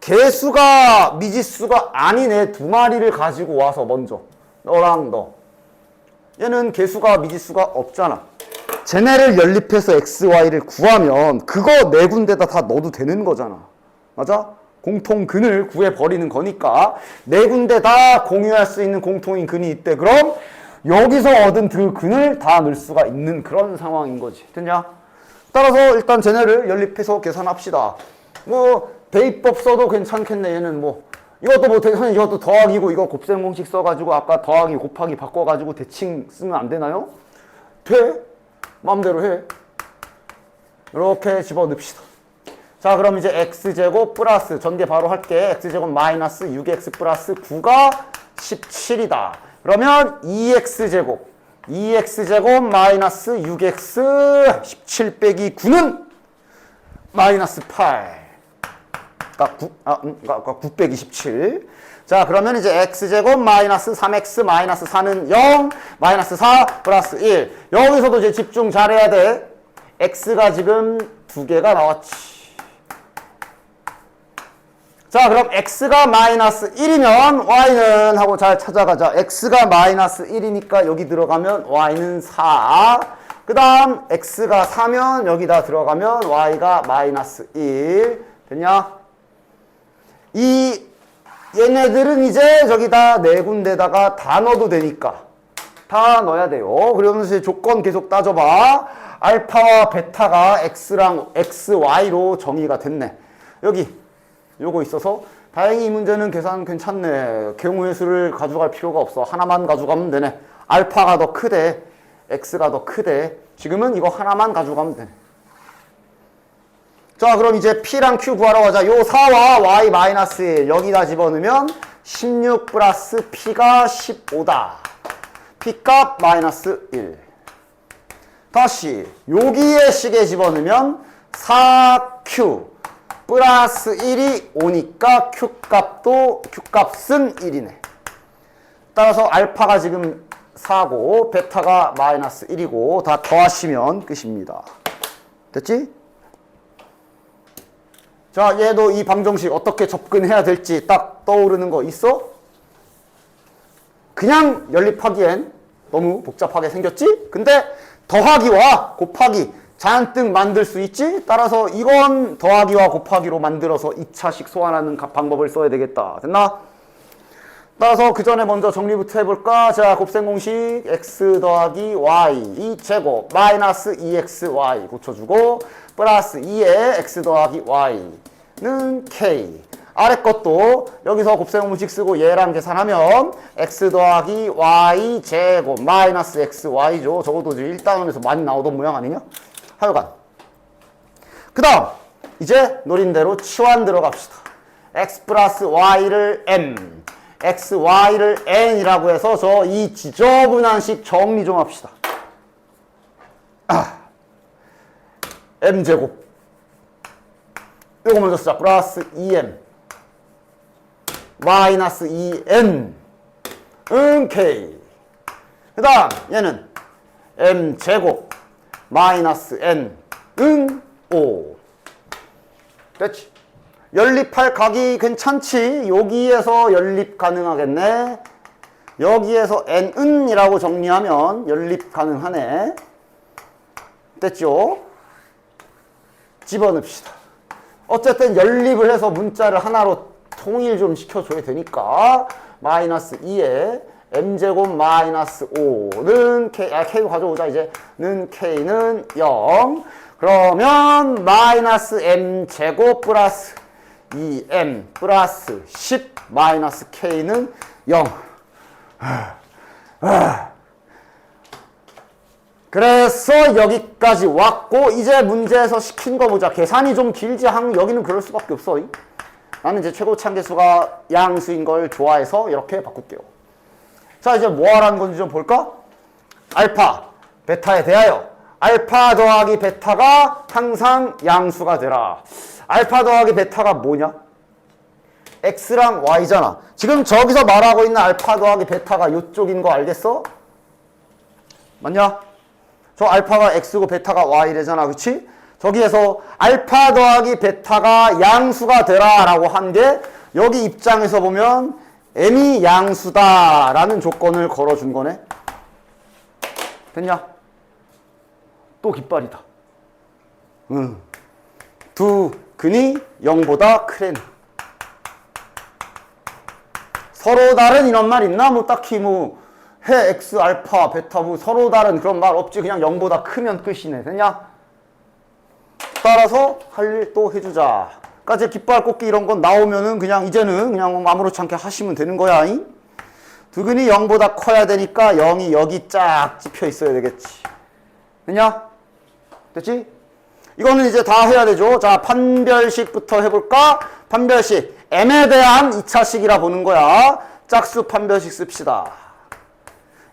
개수가 미지수가 아닌 애 2마리를 가지고 와서 먼저 너랑 너 얘는 개수가 미지수가 없잖아. 쟤네를 연립해서 x, y를 구하면 그거 4군데다 다 넣어도 되는 거잖아. 맞아? 공통근을 구해버리는 거니까 4군데 다 공유할 수 있는 공통인 근이 있대. 그럼 여기서 얻은 그 근을 다 넣을 수가 있는 그런 상황인 거지. 됐냐? 따라서 일단 쟤네를 연립해서 계산합시다. 대입법 써도 괜찮겠네. 얘는 이것도 더하기고 이거 곱셈 공식 써가지고 아까 더하기 곱하기 바꿔가지고 대칭 쓰면 안 되나요? 돼. 마음대로 해. 이렇게 집어넣읍시다. 자, 그럼 이제 x제곱 플러스 전개 바로 할게. x제곱 마이너스 6x 플러스 9가 17이다. 그러면 2x제곱 마이너스 6x 17 빼기 9는 마이너스 8. 그러니까 9 빼기 17. 자, 그러면 이제 x제곱 마이너스 3x 마이너스 4는 0 마이너스 4 플러스 1. 여기서도 이제 집중 잘해야 돼. x가 지금 2개가 나왔지. 자, 그럼 x가 마이너스 1이면 y는 하고 잘 찾아가자. x가 마이너스 1이니까 여기 들어가면 y는 4. 그 다음 x가 4면 여기다 들어가면 y가 마이너스 1. 됐냐? 얘네들은 이제 저기다 4군데다가 다 넣어도 되니까 다 넣어야 돼요. 그러면서 조건 계속 따져봐. 알파와 베타가 x랑 xy로 정의가 됐네. 여기 요거 있어서 다행히 이 문제는 계산 괜찮네. 경우의 수를 가져갈 필요가 없어. 하나만 가져가면 되네. 알파가 더 크대. x가 더 크대. 지금은 이거 하나만 가져가면 돼. 자, 그럼 이제 p랑 q 구하러 가자. 요 4와 y-1 여기다 집어넣으면 16 플러스 p가 15다. p값 마이너스 1. 다시 여기에 식에 집어넣으면 4q 플러스 1이 5니까 q값은 1이네. 따라서 알파가 지금 4고 베타가 마이너스 1이고 다 더하시면 끝입니다. 됐지? 자, 얘도 이 방정식 어떻게 접근해야 될지 딱 떠오르는 거 있어? 그냥 연립하기엔 너무 복잡하게 생겼지? 근데 더하기와 곱하기 잔뜩 만들 수 있지? 따라서 이건 더하기와 곱하기로 만들어서 2차식 소환하는 방법을 써야 되겠다. 됐나? 따라서 그 전에 먼저 정리부터 해볼까? 자, 곱셈 공식 x 더하기 y 이 제곱 마이너스 2xy 고쳐주고 플러스 2에 x 더하기 y는 k. 아래 것도 여기서 곱셈 공식 쓰고 얘랑 계산하면 x 더하기 y 제곱 마이너스 xy죠. 적어도 1단원에서 많이 나오던 모양 아니냐? 하여간 그 다음 이제 노린대로 치환 들어갑시다. x 플러스 y를 m x, y를 n이라고 해서 저 이 지저분한 식 정리 좀 합시다. m제곱 요거 먼저 쓰자. 플러스 2m 마이너스 2n k. 그 다음 얘는 m제곱 마이너스 n 5. 됐지? 연립할 각이 괜찮지? 여기에서 연립 가능하겠네. 여기에서 n은이라고 정리하면 연립 가능하네. 됐죠? 집어넣읍시다. 어쨌든 연립을 해서 문자를 하나로 통일 좀 시켜줘야 되니까 마이너스 2에 m제곱 마이너스 5는 k, k로 가져오자 이제. 는 k는 0. 그러면 마이너스 m제곱 플러스 2m 플러스 10 마이너스 k는 0. 그래서 여기까지 왔고 이제 문제에서 시킨 거 보자. 계산이 좀 길지. 여기는 그럴 수밖에 없어. 나는 이제 최고치 한계수가 양수인 걸 좋아해서 이렇게 바꿀게요. 자, 이제 뭐 하라는 건지 좀 볼까? 알파, 베타에 대하여 알파 더하기 베타가 항상 양수가 되라. 알파 더하기 베타가 뭐냐? x랑 y잖아. 지금 저기서 말하고 있는 알파 더하기 베타가 이쪽인 거 알겠어? 맞냐? 저 알파가 x고 베타가 y래잖아. 그치? 저기에서 알파 더하기 베타가 양수가 되라 라고 한 게 여기 입장에서 보면 m이 양수다 라는 조건을 걸어준 거네. 됐냐? 또 깃발이다. 두 근이 0보다 크레는. 서로 다른 이런 말 있나? 뭐 딱히 뭐 해 x 알파 베타 뭐 서로 다른 그런 말 없지. 그냥 0보다 크면 끝이네. 됐냐? 따라서 할 일 또 해주자. 까지 깃발 꽂기 이런 건 나오면은 그냥 이제는 그냥 아무렇지 않게 하시면 되는 거야. 두 근이 0보다 커야 되니까 0이 여기 쫙 찍혀 있어야 되겠지. 됐냐? 됐지? 이거는 이제 다 해야 되죠. 자, 판별식부터 해볼까? 판별식. m에 대한 2차식이라 보는 거야. 짝수 판별식 씁시다.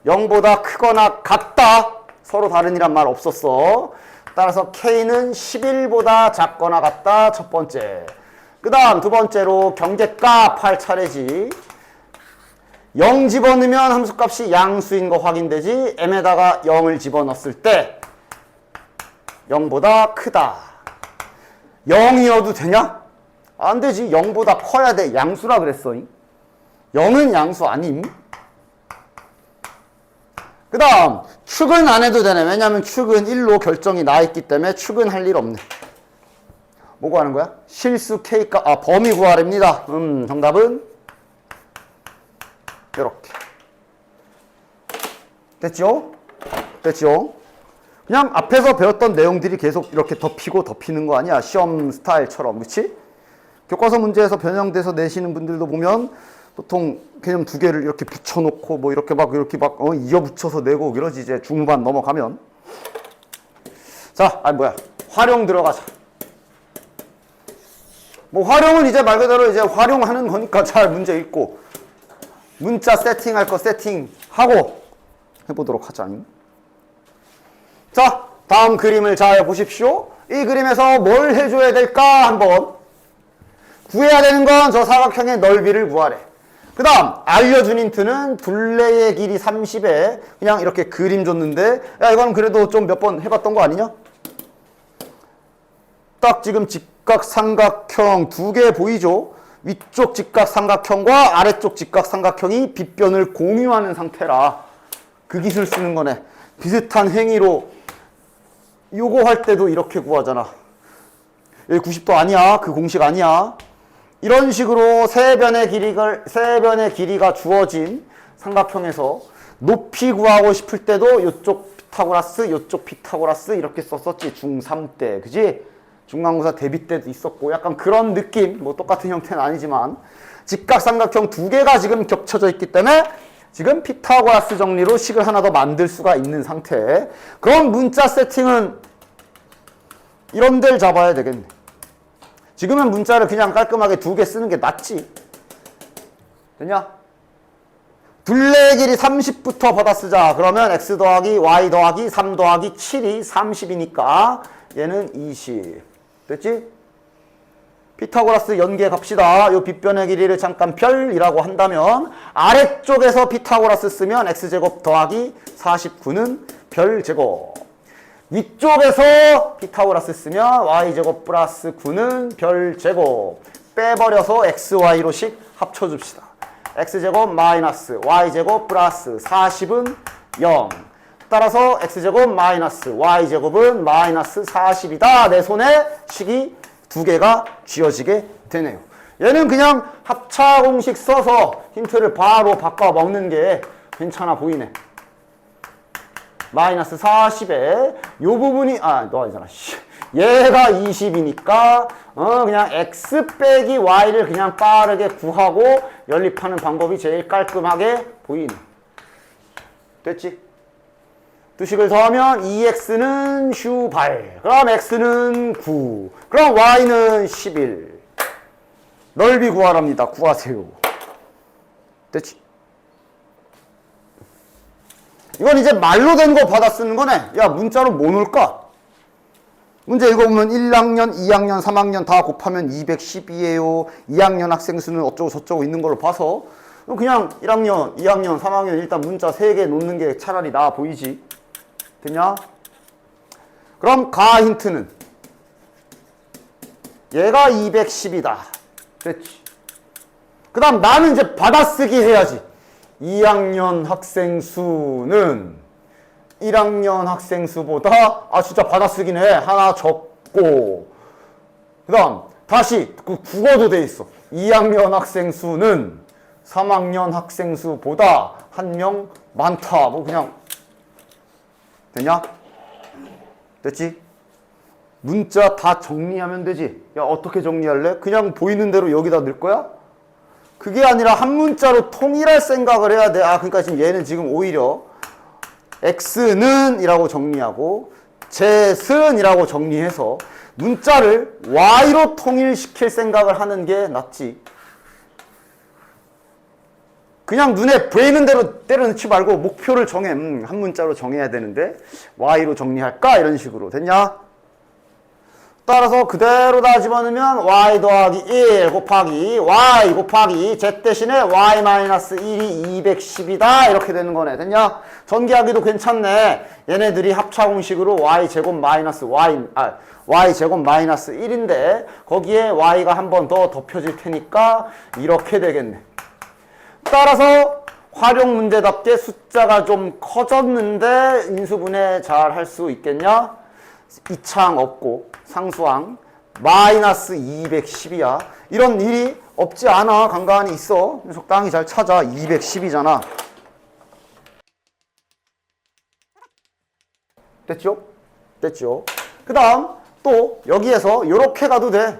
0보다 크거나 같다. 서로 다른이란 말 없었어. 따라서 k는 11보다 작거나 같다. 첫 번째. 그 다음 두 번째로 경계값 할 차례지. 0 집어넣으면 함수값이 양수인 거 확인되지. m에다가 0을 집어넣었을 때 0보다 크다. 0이어도 되냐? 안 되지. 0보다 커야 돼. 양수라 그랬어. 0은 양수 아님? 그 다음 축은 안 해도 되네. 왜냐면 축은 1로 결정이 나 있기 때문에 축은 할 일 없네. 뭐 구하는 거야? 실수 k값, 범위 구하랍니다. 정답은 이렇게. 됐죠? 됐죠? 그냥 앞에서 배웠던 내용들이 계속 이렇게 덮이고 덮이는 거 아니야? 시험 스타일처럼. 그치? 교과서 문제에서 변형돼서 내시는 분들도 보면 보통 개념 두 개를 이렇게 붙여놓고 뭐 이렇게 막 이어 붙여서 내고 이러지 이제 중반 넘어가면. 자, 활용 들어가자. 뭐 활용은 이제 말 그대로 이제 활용하는 거니까 잘 문제 읽고 문자 세팅할 거 세팅하고 해보도록 하자. 자, 다음 그림을 잘 보십시오. 이 그림에서 뭘 해줘야 될까 한번 구해야 되는 건 저 사각형의 넓이를 구하래. 그 다음 알려준 힌트는 둘레의 길이 30에 그냥 이렇게 그림 줬는데 야 이건 그래도 좀 몇 번 해봤던 거 아니냐? 딱 지금 직각삼각형 두 개 보이죠? 위쪽 직각삼각형과 아래쪽 직각삼각형이 빗변을 공유하는 상태라 그 기술 쓰는 거네. 비슷한 행위로 요거 할 때도 이렇게 구하잖아. 여기 90도 아니야. 그 공식 아니야. 이런 식으로 세 변의 길이가 주어진 삼각형에서 높이 구하고 싶을 때도 요쪽 피타고라스, 요쪽 피타고라스 이렇게 썼었지. 중3 때. 그지? 중간고사 대비 때도 있었고 약간 그런 느낌. 뭐 똑같은 형태는 아니지만 직각삼각형 두 개가 지금 겹쳐져 있기 때문에 지금 피타고라스 정리로 식을 하나 더 만들 수가 있는 상태. 그럼 문자 세팅은 이런 데를 잡아야 되겠네. 지금은 문자를 그냥 깔끔하게 두 개 쓰는 게 낫지. 됐냐? 둘레의 길이 30부터 받아 쓰자. 그러면 x 더하기 y 더하기 3 더하기 7이 30이니까 얘는 20. 됐지? 피타고라스 연계 갑시다. 요 빗변의 길이를 잠깐 별이라고 한다면 아래쪽에서 피타고라스 쓰면 x제곱 더하기 49는 별제곱. 위쪽에서 피타고라스 쓰면 y제곱 플러스 9는 별제곱. 빼버려서 xy로씩 합쳐줍시다. x제곱 마이너스 y제곱 플러스 40은 0. 따라서 x제곱 마이너스 y제곱은 마이너스 40이다. 내 손에 식이 두 개가 쥐어지게 되네요. 얘는 그냥 합차 공식 써서 힌트를 바로 바꿔 먹는 게 괜찮아 보이네. 마이너스 40에 요 부분이 너 아니잖아. 얘가 20이니까 그냥 x 빼기 y를 그냥 빠르게 구하고 연립하는 방법이 제일 깔끔하게 보이네. 됐지? 두 식을 더하면 2x는 8. 그럼 x는 9. 그럼 y는 11. 넓이 구하랍니다. 구하세요. 됐지? 이건 이제 말로 된 거 받아 쓰는 거네. 야, 문자로 뭐 넣을까? 문제 읽어보면 1학년, 2학년, 3학년 다 곱하면 212예요. 2학년 학생 수는 어쩌고 저쩌고 있는 걸로 봐서 그냥 1학년, 2학년, 3학년 일단 문자 3개 놓는 게 차라리 나아 보이지. 됐냐? 그럼 가 힌트는 얘가 210이다. 됐지? 그 다음 나는 이제 받아쓰기 해야지. 2학년 학생 수는 1학년 학생 수보다 진짜 받아쓰기네. 하나 적고 그 다음 다시 그 국어도 돼 있어. 2학년 학생 수는 3학년 학생 수보다 한 명 많다. 뭐 그냥 됐냐? 됐지? 문자 다 정리하면 되지. 야, 어떻게 정리할래? 그냥 보이는 대로 여기다 넣을 거야? 그게 아니라 한 문자로 통일할 생각을 해야 돼. 그러니까 지금 얘는 지금 오히려 x는 이라고 정리하고 z은 이라고 정리해서 문자를 y로 통일시킬 생각을 하는 게 낫지. 그냥 눈에 보이는 대로 때려 넣지 말고 목표를 정해. 한 문자로 정해야 되는데 y로 정리할까? 이런 식으로. 됐냐? 따라서 그대로 다 집어넣으면 y 더하기 1 곱하기 y 곱하기 z 대신에 y 마이너스 1이 210이다. 이렇게 되는 거네. 됐냐? 전개하기도 괜찮네. 얘네들이 합차 공식으로 y 제곱 마이너스 y 제곱 마이너스 1인데 거기에 y가 한 번 더 덮여질 테니까 이렇게 되겠네. 따라서 활용 문제답게 숫자가 좀 커졌는데 인수분해 잘 할 수 있겠냐? 이차항 없고 상수항 마이너스 210이야. 이런 일이 없지 않아. 간간히 있어. 적당히 잘 찾아. 210이잖아. 됐죠? 됐죠? 그 다음 또 여기에서 요렇게 가도 돼.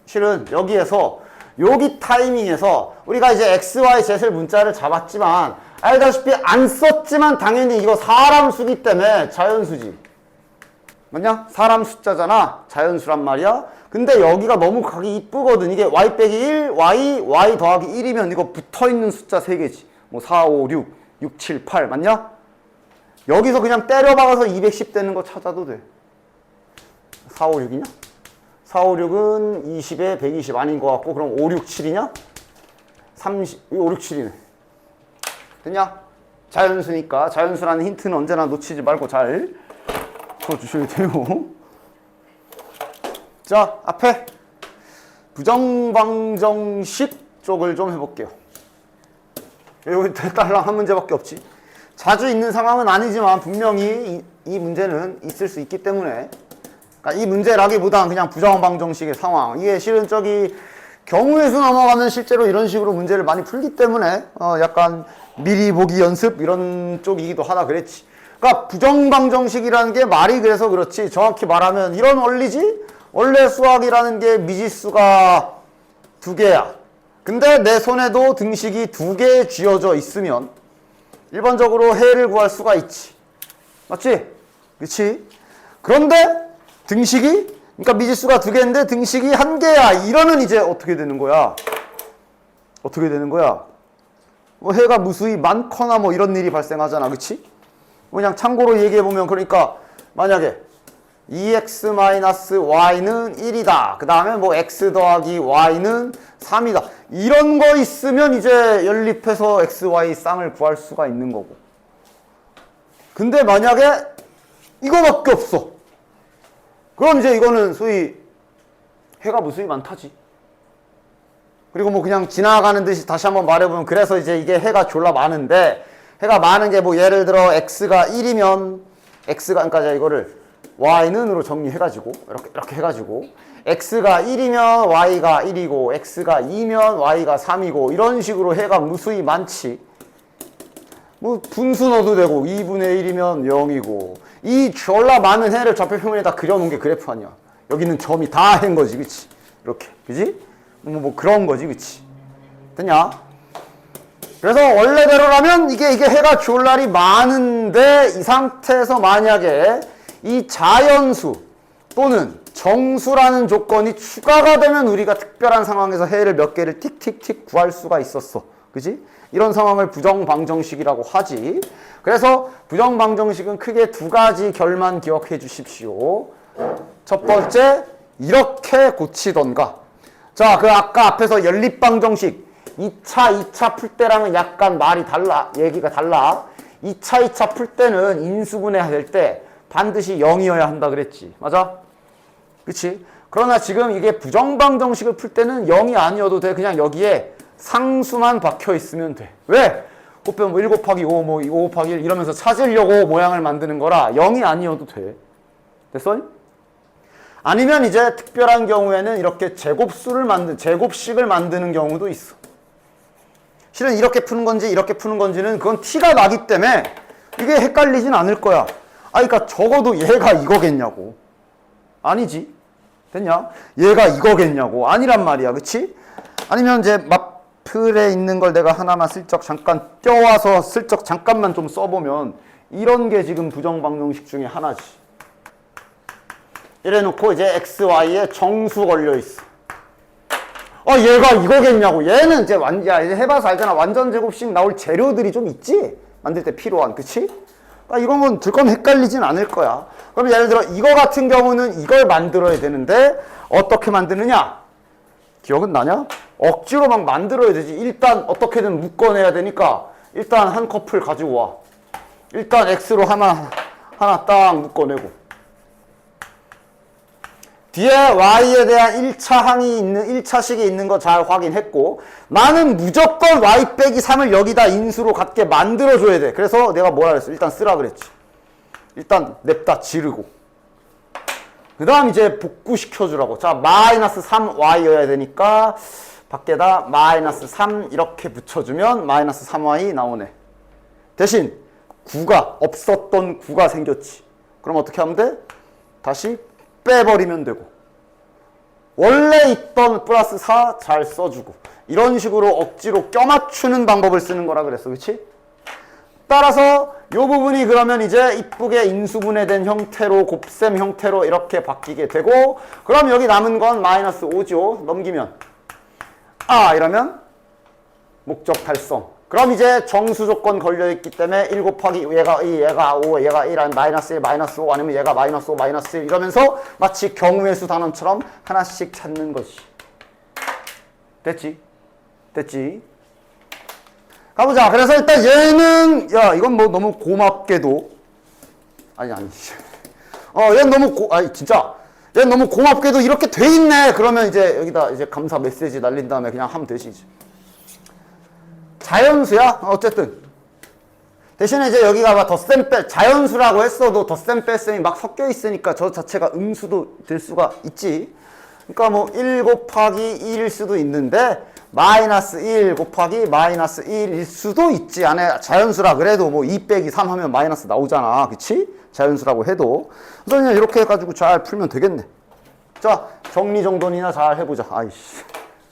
실은 여기에서 여기 타이밍에서 우리가 이제 x, y, z을 문자를 잡았지만 알다시피 안 썼지만 당연히 이거 사람 수기 때문에 자연수지. 맞냐? 사람 숫자잖아. 자연수란 말이야. 근데 여기가 너무 가기 이쁘거든. 이게 y 빼기 1, y 더하기 1이면 이거 붙어있는 숫자 3개지. 뭐 4, 5, 6, 6, 7, 8 맞냐? 여기서 그냥 때려박아서 210 되는 거 찾아도 돼. 4, 5, 6이냐? 4, 5, 6은 20에 120 아닌 것 같고 그럼 5, 6, 7이냐? 30, 5, 6, 7이네. 됐냐? 자연수니까 자연수라는 힌트는 언제나 놓치지 말고 잘 풀어주셔야 돼요. 자, 앞에 부정방정식 쪽을 좀 해볼게요. 여기 딸랑 한 문제밖에 없지. 자주 있는 상황은 아니지만 분명히 이 문제는 있을 수 있기 때문에 그러니까 이 문제라기보다는 그냥 부정방정식의 상황. 이게 실은 저기 경우의 수 넘어가면 실제로 이런 식으로 문제를 많이 풀기 때문에 약간 미리 보기 연습 이런 쪽이기도 하다 그랬지. 그러니까 부정방정식이라는 게 말이 그래서 그렇지 정확히 말하면 이런 원리지. 원래 수학이라는 게 미지수가 2개야. 근데 내 손에도 등식이 2개 쥐어져 있으면 일반적으로 해를 구할 수가 있지. 맞지? 그치? 그런데 등식이 그러니까 미지수가 2개인데 등식이 1개야. 이러면 이제 어떻게 되는 거야? 어떻게 되는 거야? 뭐 해가 무수히 많거나 뭐 이런 일이 발생하잖아. 그치? 그냥 참고로 얘기해보면 그러니까 만약에 2x-y는 1이다. 그 다음에 뭐 x 더하기 y는 3이다. 이런 거 있으면 이제 연립해서 x, y 쌍을 구할 수가 있는 거고. 근데 만약에 이거밖에 없어. 그럼 이제 이거는 소위 해가 무수히 많다지. 그리고 뭐 그냥 지나가는 듯이 다시 한번 말해보면 그래서 이제 이게 해가 졸라 많은데 해가 많은 게 뭐 예를 들어 x가 1이면 x가 그러니까 이거를 y는으로 정리해가지고 이렇게 해가지고 x가 1이면 y가 1이고 x가 2면 y가 3이고 이런 식으로 해가 무수히 많지. 뭐 분수 넣어도 되고 2분의 1이면 0이고 이 졸라 많은 해를 좌표평면에다 그려놓은 게 그래프 아니야. 여기는 점이 다 해인 거지. 그치? 이렇게 그지? 뭐 그런 거지. 그치? 됐냐? 그래서 원래대로라면 이게 해가 졸라리 많은데 이 상태에서 만약에 이 자연수 또는 정수라는 조건이 추가가 되면 우리가 특별한 상황에서 해를 몇 개를 틱틱틱 구할 수가 있었어. 그지? 이런 상황을 부정방정식이라고 하지. 그래서 부정방정식은 크게 2가지 결만 기억해 주십시오. 첫 번째, 이렇게 고치던가. 자, 그 아까 앞에서 연립방정식 2차 풀 때랑은 약간 말이 달라. 얘기가 달라. 2차 풀 때는 인수분해할 때 반드시 0이어야 한다 그랬지. 맞아? 그치? 그러나 지금 이게 부정방정식을 풀 때는 0이 아니어도 돼. 그냥 여기에 상수만 박혀 있으면 돼. 왜? 곱하면 뭐 1 곱하기 5, 뭐 5 곱하기 1 이러면서 찾으려고 모양을 만드는 거라 0이 아니어도 돼. 됐어? 아니면 이제 특별한 경우에는 이렇게 제곱식을 만드는 경우도 있어. 실은 이렇게 푸는 건지 이렇게 푸는 건지는 그건 티가 나기 때문에 이게 헷갈리진 않을 거야. 그러니까 적어도 얘가 이거겠냐고. 아니지. 됐냐? 얘가 이거겠냐고. 아니란 말이야. 그치? 아니면 이제 마플에 있는 걸 내가 하나만 슬쩍 잠깐 껴와서 슬쩍 잠깐만 좀 써보면 이런 게 지금 부정방정식 중에 하나지. 이래놓고 이제 x, y에 정수 걸려있어. 얘가 이거겠냐고. 얘는 이제 이제 해봐서 알잖아. 완전 제곱식 나올 재료들이 좀 있지? 만들 때 필요한. 그치? 이런 건 들건 헷갈리진 않을 거야. 그럼 예를 들어 이거 같은 경우는 이걸 만들어야 되는데 어떻게 만드느냐? 기억은 나냐? 억지로 막 만들어야 되지. 일단 어떻게든 묶어내야 되니까 일단 한 커플 가지고 와. 일단 X로 하나 딱 묶어내고 뒤에 Y에 대한 1차식이 있는 거 잘 확인했고 나는 무조건 Y 빼기 3을 여기다 인수로 갖게 만들어줘야 돼. 그래서 내가 뭐라 그랬어? 일단 쓰라 그랬지. 일단 냅다 지르고 그 다음 이제 복구시켜주라고. 자, 마이너스 3Y여야 되니까 밖에다 마이너스 3 이렇게 붙여주면 마이너스 3Y 나오네. 대신 9가 없었던 9가 생겼지. 그럼 어떻게 하면 돼? 다시 빼버리면 되고 원래 있던 플러스 4 잘 써주고 이런 식으로 억지로 껴맞추는 방법을 쓰는 거라 그랬어. 그치? 따라서 이 부분이 그러면 이제 이쁘게 인수분해된 형태로 곱셈 형태로 이렇게 바뀌게 되고 그럼 여기 남은 건 마이너스 5죠. 넘기면 이러면 목적 달성. 그럼 이제 정수 조건 걸려있기 때문에 1 곱하기 얘가 2, 얘가 5, 얘가 1 아니면 마이너스 1, 마이너스 5 아니면 얘가 마이너스 5, 마이너스 1 이러면서 마치 경우의 수 단원처럼 하나씩 찾는 것이. 됐지? 됐지? 가보자. 그래서 일단 얘는 이건 뭐 너무 고맙게도 아니 얘는 너무 진짜 얘는 너무 고맙게도 이렇게 돼 있네. 그러면 이제 여기다 이제 감사 메시지 날린 다음에 그냥 하면 되시지. 자연수야? 어쨌든 대신에 이제 여기가 막 덧셈 뺄 자연수라고 했어도 덧셈 뺄셈이 막 섞여 있으니까 저 자체가 음수도 될 수가 있지. 그러니까 뭐 1 곱하기 2일 수도 있는데 마이너스 1 곱하기 마이너스 1일 수도 있지. 안에 자연수라 그래도 뭐 2 빼기 3 하면 마이너스 나오잖아. 그치? 자연수라고 해도. 그래서 그냥 이렇게 해가지고 잘 풀면 되겠네. 자, 정리정돈이나 잘 해보자. 아이씨.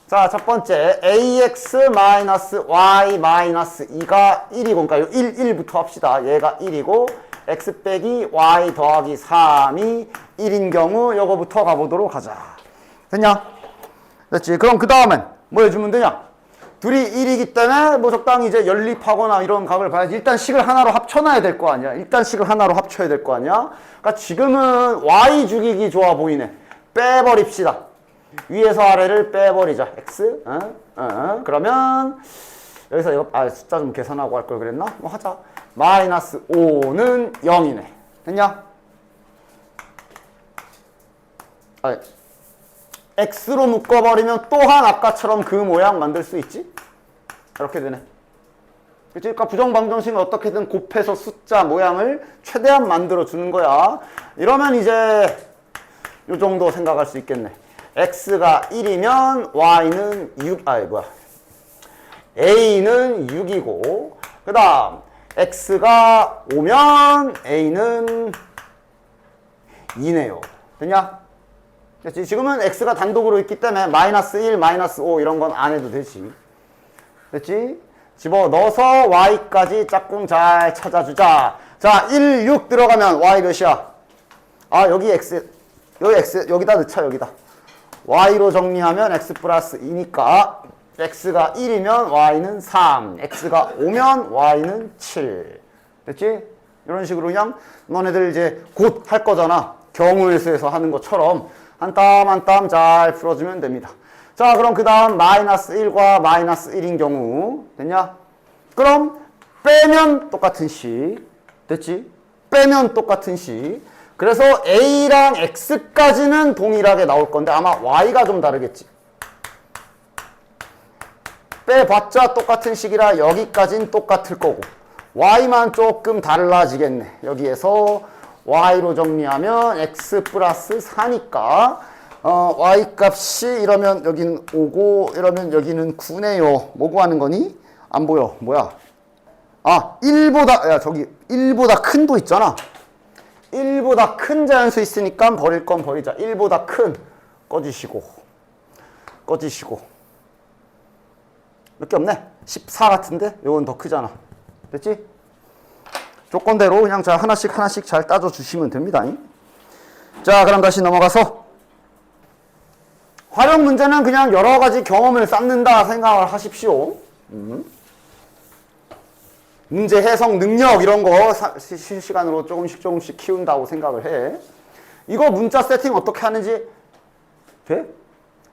자, 첫 번째 ax 마이너스 y 마이너스 2가 1이고 그러니까 1부터 합시다. 얘가 1이고 x 빼기 y 더하기 3이 1인 경우 요거부터 가보도록 하자. 됐냐? 됐지? 그럼 그 다음엔 뭐 해주면 되냐? 둘이 1이기 때문에 뭐 적당히 이제 연립하거나 이런 각을 봐야지. 일단 식을 하나로 합쳐놔야 될 거 아니야. 일단 식을 하나로 합쳐야 될 거 아니야. 그러니까 지금은 y 죽이기 좋아 보이네. 빼버립시다. 위에서 아래를 빼버리자. x 그러면 여기서 이거 숫자 좀 계산하고 할 걸 그랬나? 뭐 하자. 마이너스 5는 0이네. 됐냐? x로 묶어버리면 또한 아까처럼 그 모양 만들 수 있지? 이렇게 되네. 그치? 그러니까 부정방정식은 어떻게든 곱해서 숫자 모양을 최대한 만들어 주는 거야. 이러면 이제 요 정도 생각할 수 있겠네. x가 1이면 y는 6, a는 6이고 그 다음 x가 5면 a는 2네요. 됐냐? 됐지? 지금은 x가 단독으로 있기 때문에 마이너스 1, 마이너스 5 이런 건 안 해도 되지. 됐지? 집어넣어서 y까지 짝꿍 잘 찾아주자. 자, 1, 6 들어가면 y 몇이야? 여기 x, 여기다 넣자, 여기다. y로 정리하면 x 플러스 2니까 x가 1이면 y는 3, x가 5면 y는 7. 됐지? 이런 식으로 그냥 너네들 이제 곧 할 거잖아. 경우의 수에서 하는 것처럼 한 땀 한 땀 잘 풀어주면 됩니다. 자, 그럼 그 다음 마이너스 1과 마이너스 1인 경우 됐냐? 그럼 빼면 똑같은 식. 됐지? 빼면 똑같은 식. 그래서 a랑 x까지는 동일하게 나올 건데 아마 y가 좀 다르겠지. 빼봤자 똑같은 식이라 여기까지는 똑같을 거고 y만 조금 달라지겠네. 여기에서 y로 정리하면 x 플러스 4니까 y 값이 이러면 여기는 5고 이러면 여기는 9네요. 뭐 구하는 거니? 안 보여. 뭐야? 1보다 저기 1보다 큰 도 있잖아. 1보다 큰 자연수 있으니까 버릴 건 버리자. 1보다 큰 꺼지시고 몇 개 없네. 14 같은데 요건 더 크잖아. 됐지? 조건대로 그냥 자 하나씩 잘 따져 주시면 됩니다. 자, 그럼 다시 넘어가서 활용 문제는 그냥 여러 가지 경험을 쌓는다 생각을 하십시오. 문제 해석 능력 이런 거 실시간으로 조금씩 키운다고 생각을 해. 이거 문자 세팅 어떻게 하는지 돼?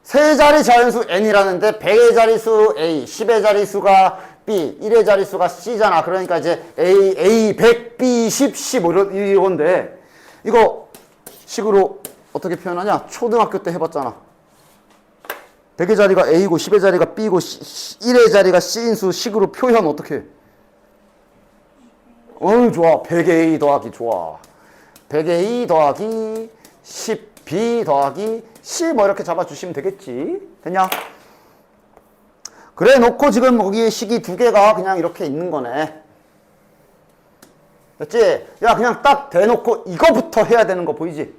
세 자리 자연수 n이라는데 100의 자리수 a, 10의 자리수가 b, 1의 자리수가 c잖아. 그러니까 이제 a 100, b 10, c 뭐 이건데 이거 식으로 어떻게 표현하냐? 초등학교 때 해봤잖아. 100의 자리가 a고 10의 자리가 b고 1의 자리가 c인 수 식으로 표현 어떻게 해? 좋아. 100a 더하기 좋아. 100a 더하기 10b 더하기 c 뭐 이렇게 잡아주시면 되겠지. 됐냐? 그래 놓고 지금 거기에 식이 두 개가 그냥 이렇게 있는 거네. 됐지? 야, 그냥 딱 대놓고 이거부터 해야 되는 거 보이지?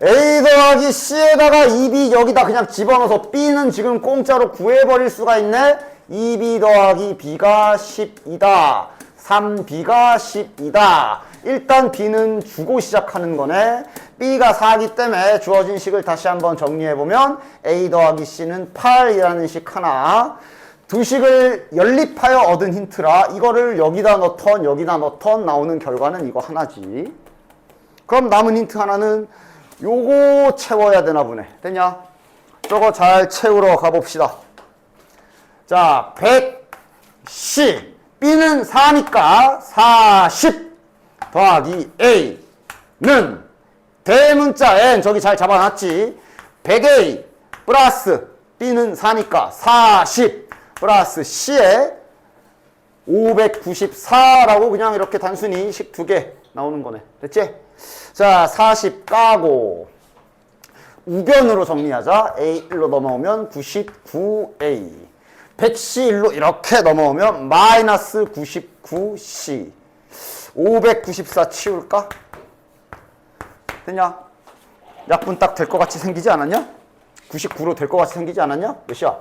A 더하기 C에다가 2B 여기다 그냥 집어넣어서 B는 지금 공짜로 구해버릴 수가 있네. 2B 더하기 B가 10이다. 3B가 10이다. 일단 B는 주고 시작하는 거네. B가 4기 때문에 주어진 식을 다시 한번 정리해보면 A 더하기 C는 8이라는 식 하나. 두 식을 연립하여 얻은 힌트라 이거를 여기다 넣던 여기다 넣던 나오는 결과는 이거 하나지. 그럼 남은 힌트 하나는 요거 채워야 되나 보네. 됐냐? 저거 잘 채우러 가봅시다. 자, 110. B는 4니까 40 더하기 A는 대문자 N 저기 잘 잡아놨지. 100A 플러스 B는 4니까 40 플러스 C에 594라고 그냥 이렇게 단순히 식 두 개 나오는 거네. 됐지? 자, 40 까고 우변으로 정리하자. A 1로 넘어오면 99A 100C 1로 이렇게 넘어오면 마이너스 99C 594 치울까? 됐냐? 약분 딱 될 것 같이 생기지 않았냐? 99로 될 것 같이 생기지 않았냐? 몇이야?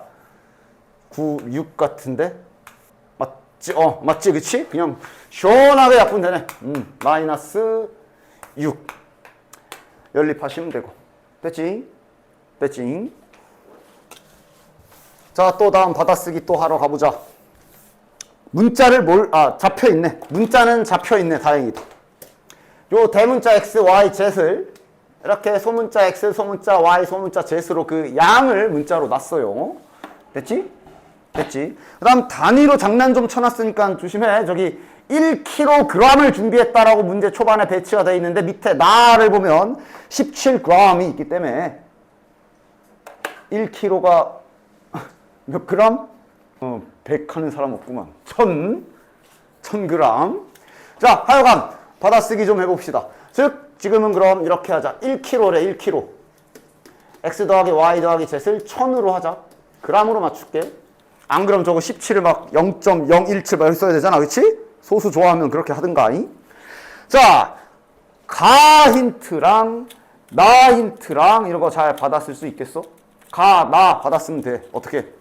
96 같은데? 맞지? 맞지? 그치? 그냥 시원하게 약분 되네. 마이너스 6 연립하시면 되고. 됐지? 됐지? 자, 또 다음 받아쓰기 또 하러 가보자. 문자를 잡혀있네. 문자는 잡혀있네. 다행이다. 요 대문자 x, y, z을 이렇게 소문자 x, 소문자 y, 소문자 z로 그 양을 문자로 놨어요. 됐지? 됐지? 그 다음 단위로 장난 좀 쳐놨으니까 조심해. 저기 1kg을 준비했다라고 문제 초반에 배치가 되어 있는데 밑에 나를 보면 17g이 있기 때문에 1kg가 몇 그램? 100 하는 사람 없구만. 1000g. 자, 하여간 받아쓰기 좀 해봅시다. 즉, 지금은 그럼 이렇게 하자. 1kg래, 1kg. x 더하기 y 더하기 z를 1000으로 하자. g으로 맞출게. 안 그럼 저거 17을 막 0.017 막 써야 되잖아. 그치? 소수 좋아하면 그렇게 하든가. 자, 가 힌트랑 나 힌트랑 이런 거 잘 받았을 수 있겠어? 가, 나 받았으면 돼. 어떻게?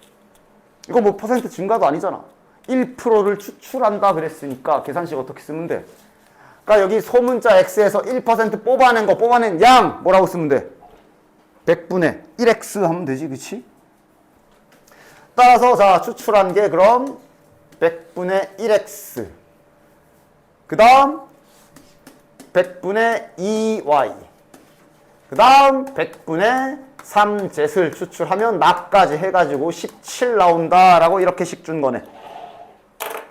이거 뭐 퍼센트 증가도 아니잖아. 1%를 추출한다 그랬으니까 계산식 어떻게 쓰면 돼? 그러니까 여기 소문자 x에서 1% 뽑아낸 양 뭐라고 쓰면 돼? 100분의 1x 하면 되지, 그치? 따라서 자, 추출한 게 그럼 100분의 1x 그 다음 100분의 2y 그 다음 100분의 3z를 추출하면 나까지 해가지고 17 나온다라고 이렇게 식 준 거네.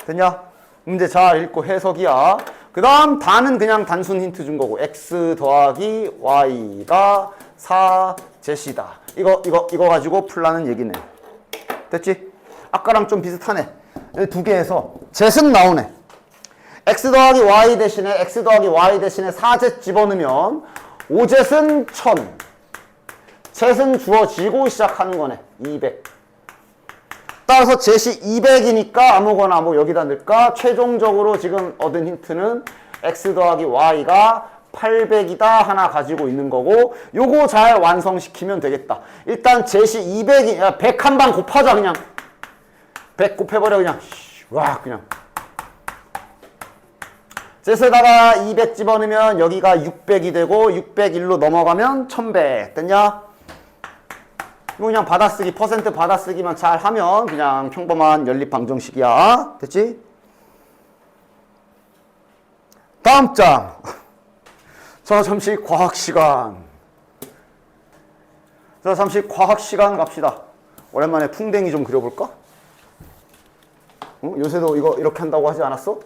됐냐? 문제 잘 읽고 해석이야. 그 다음 다는 그냥 단순 힌트 준 거고 x 더하기 y가 4z이다. 이거 가지고 풀라는 얘기네. 됐지? 아까랑 좀 비슷하네. 두 개에서 z은 나오네. x 더하기 y 대신에 4z 집어넣으면 5z은 1000 z은 주어지고 시작하는 거네. 200. 따라서 z이 200이니까 아무거나 뭐 여기다 넣을까? 최종적으로 지금 얻은 힌트는 x 더하기 y가 800이다 하나 가지고 있는 거고 요거 잘 완성시키면 되겠다. 일단 z이 200이 100 한 방 곱하자 그냥. 100 곱해버려 그냥. 와 그냥. z에다가 200 집어넣으면 여기가 600이 되고 601로 넘어가면 1100 됐냐? 이거 그냥 받아쓰기 퍼센트 받아쓰기만 잘 하면 그냥 평범한 연립 방정식이야. 됐지? 다음 장. 자, 잠시 과학 시간. 자, 잠시 과학 시간 갑시다. 오랜만에 풍뎅이 좀 그려볼까? 요새도 이거 이렇게 한다고 하지 않았어?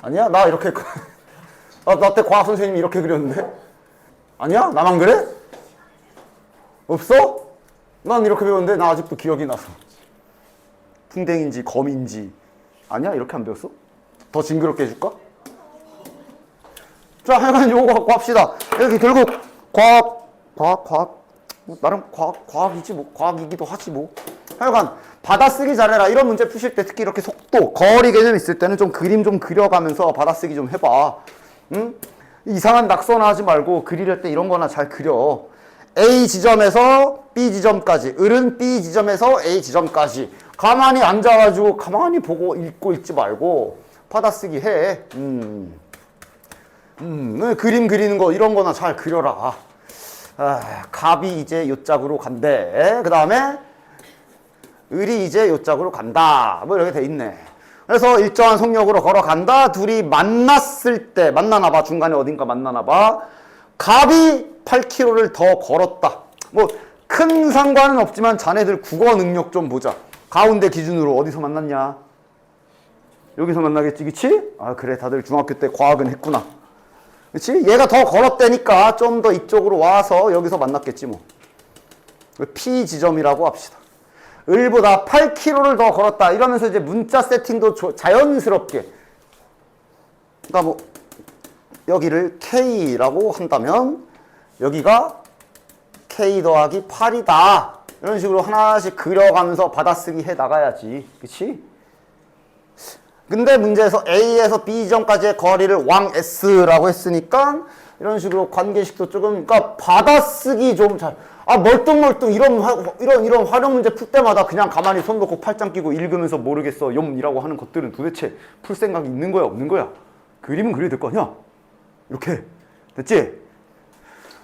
아니야? 나 이렇게 나 때 과학 선생님이 이렇게 그렸는데? 아니야? 나만 그래? 없어? 난 이렇게 배웠는데 나 아직도 기억이 나서. 풍뎅인지 검인지. 아니야? 이렇게 안 배웠어? 더 징그럽게 해줄까? 자, 하여간 요거 갖고 합시다. 이렇게 결국 과학. 나름 과학이지 뭐. 과학이기도 하지 뭐. 하여간 받아쓰기 잘해라. 이런 문제 푸실 때 특히 이렇게 속도, 거리 개념 있을 때는 좀 그림 좀 그려가면서 받아쓰기 좀 해봐. 응? 이상한 낙서나 하지 말고 그릴 때 이런 거나 잘 그려. A 지점에서 B 지점까지, 을은 B 지점에서 A 지점까지. 가만히 앉아가지고 가만히 보고 읽고 있지 말고 받아쓰기 해. 그림 그리는 거 이런 거나 잘 그려라. 갑이 이제 요 짝으로 간대. 그 다음에 을이 이제 요 짝으로 간다. 뭐 이렇게 돼 있네. 그래서 일정한 속력으로 걸어간다. 둘이 만났을 때, 만나나 봐. 중간에 어딘가 만나나 봐. 갑이 8km를 더 걸었다. 뭐 큰 상관은 없지만 자네들 국어 능력 좀 보자. 가운데 기준으로 어디서 만났냐? 여기서 만나겠지, 그치? 아, 그래. 다들 중학교 때 과학은 했구나. 그치? 얘가 더 걸었다니까 좀 더 이쪽으로 와서 여기서 만났겠지 뭐. P 지점이라고 합시다. 을보다 8km를 더 걸었다. 이러면서 이제 문자 세팅도 자연스럽게. 그러니까 뭐 여기를 K라고 한다면 여기가 K 더하기 8이다. 이런 식으로 하나씩 그려가면서 받아쓰기 해 나가야지. 그치? 근데 문제에서 A에서 B 지점까지의 거리를 왕 S라고 했으니까 이런 식으로 관계식도 조금, 그러니까 받아쓰기 좀 잘, 멀뚱멀뚱 이런 활용 문제 풀 때마다 그냥 가만히 손 놓고 팔짱 끼고 읽으면서 모르겠어 염이라고 하는 것들은 도대체 풀 생각이 있는 거야 없는 거야? 그림은 그려야 될 거 아니야? 이렇게 됐지?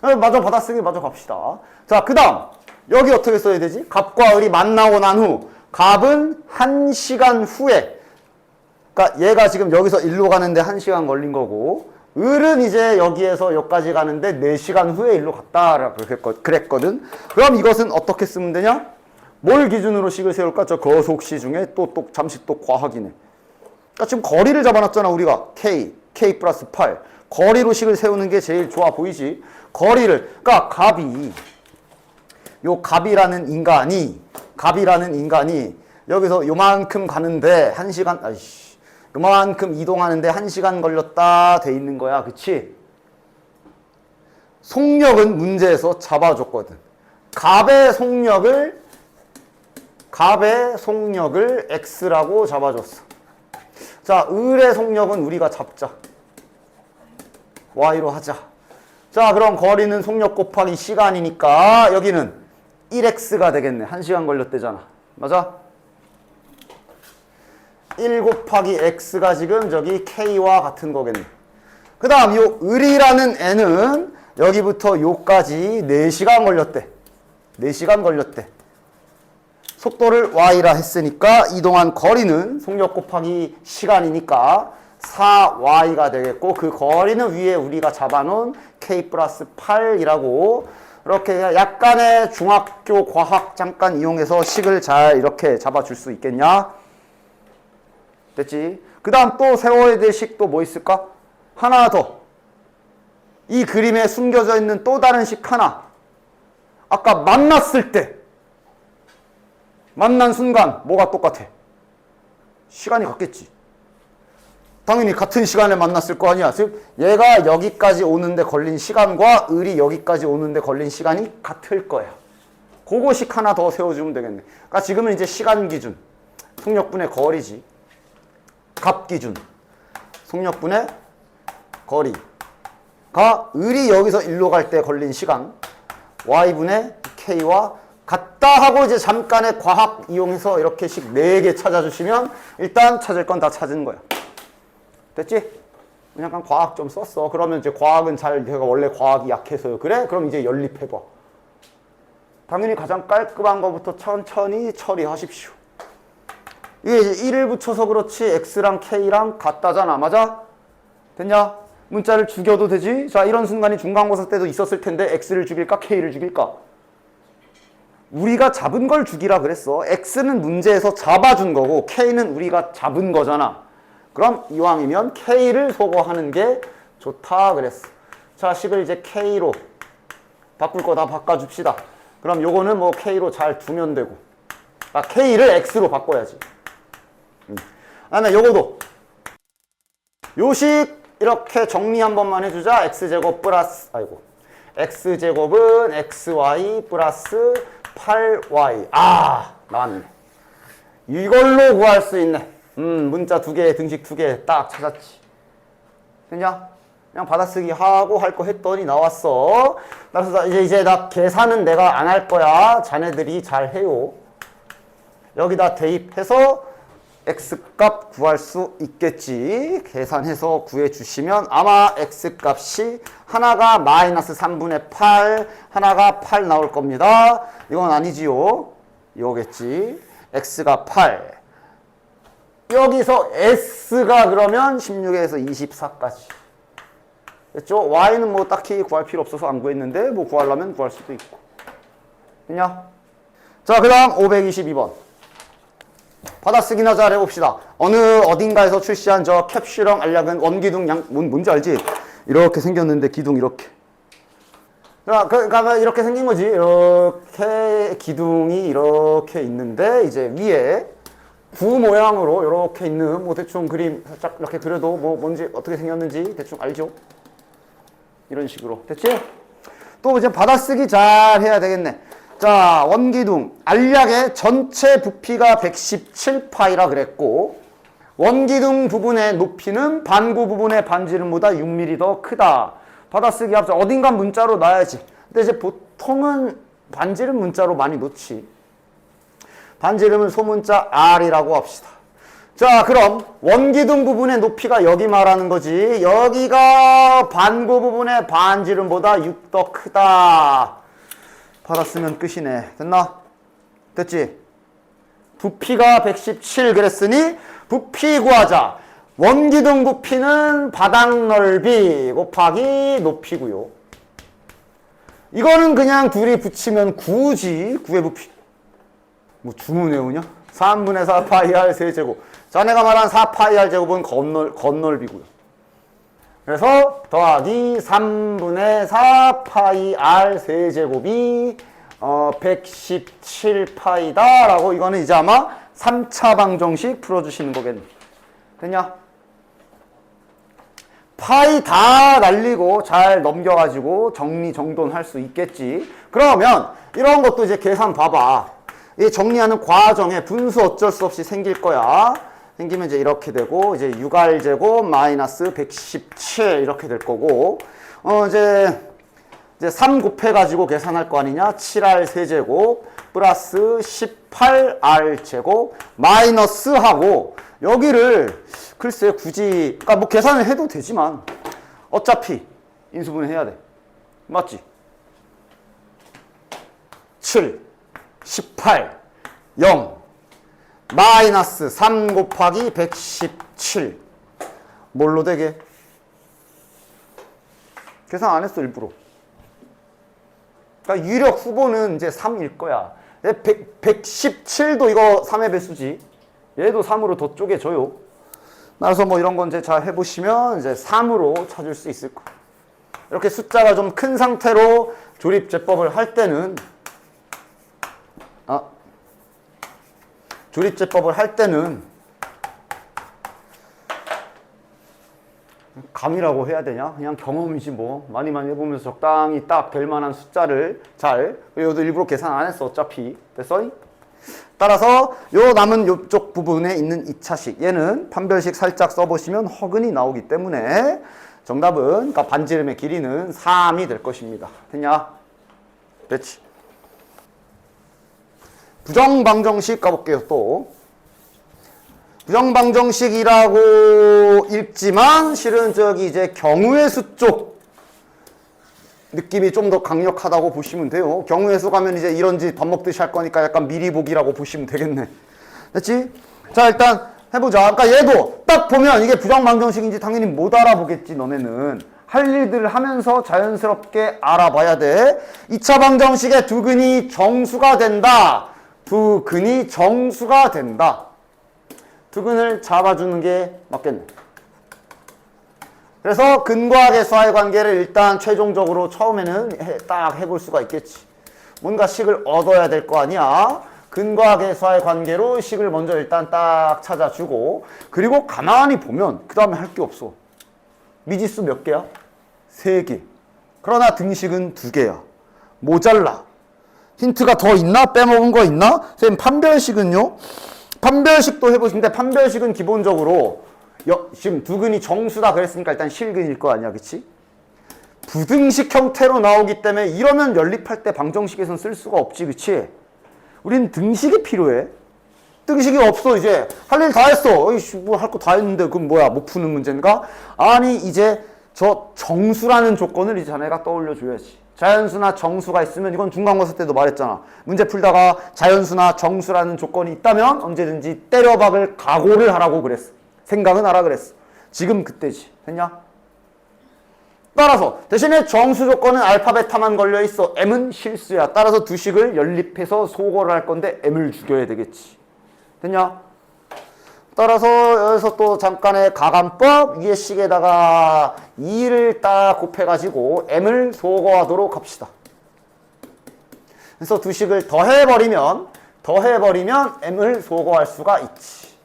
마저 받아쓰기 마저 갑시다. 자, 그 다음 여기 어떻게 써야 되지? 갑과 을이 만나고 난 후 갑은 1시간 후에, 그러니까 얘가 지금 여기서 일로 가는데 1시간 걸린 거고 을은 이제 여기에서 여기까지 가는데 4시간 후에 일로 갔다라고 그랬거든. 그럼 이것은 어떻게 쓰면 되냐? 뭘 기준으로 식을 세울까? 저 거속시 중에 또 잠시 또 과학이네. 그러니까 지금 거리를 잡아놨잖아 우리가. K 플러스 8. 거리로 식을 세우는 게 제일 좋아 보이지? 거리를, 그러니까 갑이라는 인간이 여기서 요만큼 가는데 1시간, 요만큼 이동하는데 1시간 걸렸다 돼 있는 거야. 그치? 속력은 문제에서 잡아줬거든. 갑의 속력을 X라고 잡아줬어. 자, 을의 속력은 우리가 잡자. Y로 하자. 자, 그럼 거리는 속력 곱하기 시간이니까 여기는 1X가 되겠네. 1시간 걸렸대잖아. 맞아? 1 곱하기 X가 지금 저기 K와 같은 거겠네. 그 다음 요 을이라는 N은 여기부터 요까지 4시간 걸렸대. 4시간 걸렸대. 속도를 Y라 했으니까 이동한 거리는 속력 곱하기 시간이니까 4Y가 되겠고, 그 거리는 위에 우리가 잡아놓은 K 플러스 8이라고 이렇게 약간의 중학교 과학 잠깐 이용해서 식을 잘 이렇게 잡아줄 수 있겠냐? 됐지? 그 다음 또 세워야 될 식도 뭐 있을까? 하나 더. 이 그림에 숨겨져 있는 또 다른 식 하나. 아까 만났을 때, 만난 순간 뭐가 똑같아? 시간이 같겠지. 당연히 같은 시간에 만났을 거 아니야. 즉 얘가 여기까지 오는데 걸린 시간과 을이 여기까지 오는데 걸린 시간이 같을 거야. 그거식 하나 더 세워주면 되겠네. 그러니까 지금은 이제 시간 기준, 속력분의 거리지. 갑 기준, 속력분의 거리가 을이 여기서 일로 갈 때 걸린 시간 Y분의 K와 같다 하고 이제 잠깐의 과학 이용해서 이렇게씩 4개 찾아주시면 일단 찾을 건 다 찾은 거야. 됐지? 그냥 과학 좀 썼어. 그러면 이제 과학은 제가 원래 과학이 약해서요. 그래? 그럼 이제 연립해봐. 당연히 가장 깔끔한 것부터 천천히 처리하십시오. 이게 이제 1을 붙여서 그렇지 X랑 K랑 같다잖아. 맞아? 됐냐? 문자를 죽여도 되지? 자, 이런 순간이 중간고사 때도 있었을 텐데 X를 죽일까? K를 죽일까? 우리가 잡은 걸 죽이라 그랬어. X는 문제에서 잡아준 거고 K는 우리가 잡은 거잖아. 그럼 이왕이면 K를 소거하는 게 좋다 그랬어. 자, 식을 이제 K로 바꿀 거 다 바꿔줍시다. 그럼 요거는 뭐 K로 잘 두면 되고, K를 X로 바꿔야지. 그다음에 요거도 요식 이렇게 정리 한 번만 해주자. X제곱 플러스 X제곱은 XY 플러스 8Y. 나왔네. 이걸로 구할 수 있네. 문자 2개, 등식 2개 딱 찾았지. 됐냐? 그냥 받아쓰기 하고 할 거 했더니 나왔어. 그래서 이제 나 계산은 내가 안 할 거야. 자네들이 잘 해요. 여기다 대입해서 x값 구할 수 있겠지. 계산해서 구해주시면 아마 x값이 하나가 마이너스 3분의 8, 하나가 8 나올 겁니다. 이건 아니지요. 이거겠지. x가 8. 여기서 s가 그러면 16에서 24까지. 됐죠? y는 뭐 딱히 구할 필요 없어서 안 구했는데 뭐 구하려면 구할 수도 있고. 됐냐? 자, 그 다음 522번. 받아쓰기나 잘 해봅시다. 어딘가에서 출시한 저 캡슐형 알약은 원기둥 뭔지 알지? 이렇게 생겼는데 기둥 이렇게. 그러니까 이렇게 생긴 거지. 이렇게 기둥이 이렇게 있는데 이제 위에 구 모양으로 이렇게 있는 뭐 대충 그림 살짝 이렇게 그려도 뭐 뭔지 어떻게 생겼는지 대충 알죠? 이런 식으로. 됐지? 또 이제 받아쓰기 잘 해야 되겠네. 자, 원기둥 알약의 전체 부피가 117파이라 그랬고 원기둥 부분의 높이는 반구 부분의 반지름보다 6mm 더 크다. 받아쓰기 합쳐 어딘가 문자로 놔야지. 근데 이제 보통은 반지름 문자로 많이 놓지. 반지름은 소문자 R이라고 합시다. 자, 그럼 원기둥 부분의 높이가 여기 말하는 거지. 여기가 반구 부분의 반지름보다 6 더 크다. 받았으면 끝이네. 됐나? 됐지? 부피가 117 그랬으니 부피 구하자. 원기둥 부피는 바닥 넓이 곱하기 높이고요. 이거는 그냥 둘이 붙이면 9지. 9의 부피. 뭐 주문 외우냐? 3분의 4 파이 r 세제곱. 자네가 말한 4 파이 r 제곱은 겉넓이고요. 그래서 더하기 3분의 4 파이 r 세제곱이 117파이다 라고 이거는 이제 아마 3차 방정식 풀어주시는 거겠네. 됐냐? 파이 다 날리고 잘 넘겨가지고 정리정돈 할 수 있겠지. 그러면 이런 것도 이제 계산 봐봐. 이 정리하는 과정에 분수 어쩔 수 없이 생길 거야. 생기면 이제 이렇게 되고 이제 6r 제곱 마이너스 117 이렇게 될 거고 이제 3 곱해 가지고 계산할 거 아니냐? 7r 세제곱 플러스 18r 제곱 마이너스 하고 여기를 글쎄 굳이 그러니까 뭐 계산을 해도 되지만 어차피 인수분해 해야 돼. 맞지? 7 18 0 마이너스 3 곱하기 117 뭘로 되게? 계산 안 했어 일부러. 그러니까 유력 후보는 이제 3일 거야. 117도 이거 3의 배수지. 얘도 3으로 더 쪼개져요. 그래서 뭐 이런 건 이제 잘 해보시면 이제 3으로 찾을 수 있을 거야. 이렇게 숫자가 좀 큰 상태로 조립제법을 할 때는 조립제법을 할 때는 감이라고 해야 되냐? 그냥 경험이지 뭐. 많이 해보면서 적당히 딱 될 만한 숫자를 잘. 여기도 일부러 계산 안 했어 어차피. 됐어? 따라서 요 남은 요쪽 부분에 있는 2차식 얘는 판별식 살짝 써보시면 허근이 나오기 때문에 정답은 그러니까 반지름의 길이는 3이 될 것입니다. 됐냐? 됐지? 부정방정식 가볼게요. 또 부정방정식이라고 읽지만 실은 저기 이제 경우의 수 쪽 느낌이 좀 더 강력하다고 보시면 돼요. 경우의 수 가면 이제 이런지 밥 먹듯이 할 거니까 약간 미리 보기라고 보시면 되겠네. 됐지? 자, 일단 해보자. 그러니까 얘도 딱 보면 이게 부정방정식인지 당연히 못 알아보겠지. 너네는 할 일들을 하면서 자연스럽게 알아봐야 돼. 2차 방정식의 두 근이 정수가 된다. 두 근이 정수가 된다. 두 근을 잡아주는 게 맞겠네. 그래서 근과 개수와의 관계를 일단 최종적으로 처음에는 딱 해볼 수가 있겠지. 뭔가 식을 얻어야 될 거 아니야. 근과 개수와의 관계로 식을 먼저 일단 딱 찾아주고 그리고 가만히 보면 그 다음에 할 게 없어. 미지수 몇 개야? 3개. 그러나 등식은 2개야. 모자라. 힌트가 더 있나? 빼먹은 거 있나? 선생님 판별식은요? 판별식도 해보시는데 판별식은 기본적으로 지금 두근이 정수다 그랬으니까 일단 실근일 거 아니야, 그치? 부등식 형태로 나오기 때문에 이러면 연립할 때 방정식에선 쓸 수가 없지, 그치? 우린 등식이 필요해. 등식이 없어, 이제. 할 일 다 했어. 어이씨, 뭐 할 거 다 했는데, 그럼 뭐야, 못 푸는 문제인가? 아니, 이제 저 정수라는 조건을 이제 자네가 떠올려줘야지. 자연수나 정수가 있으면 이건 중간고사 때도 말했잖아. 문제 풀다가 자연수나 정수라는 조건이 있다면 언제든지 때려박을 각오를 하라고 그랬어. 생각은 하라 그랬어. 지금 그때지. 됐냐? 따라서 대신에 정수 조건은 알파 베타만 걸려있어. M은 실수야. 따라서 두 식을 연립해서 소거를 할 건데 M을 죽여야 되겠지. 됐냐? 따라서 여기서 또 잠깐의 가감법 위에 식에다가 2를 딱 곱해가지고 M을 소거하도록 합시다. 그래서 두 식을 더해버리면 M을 소거할 수가 있지.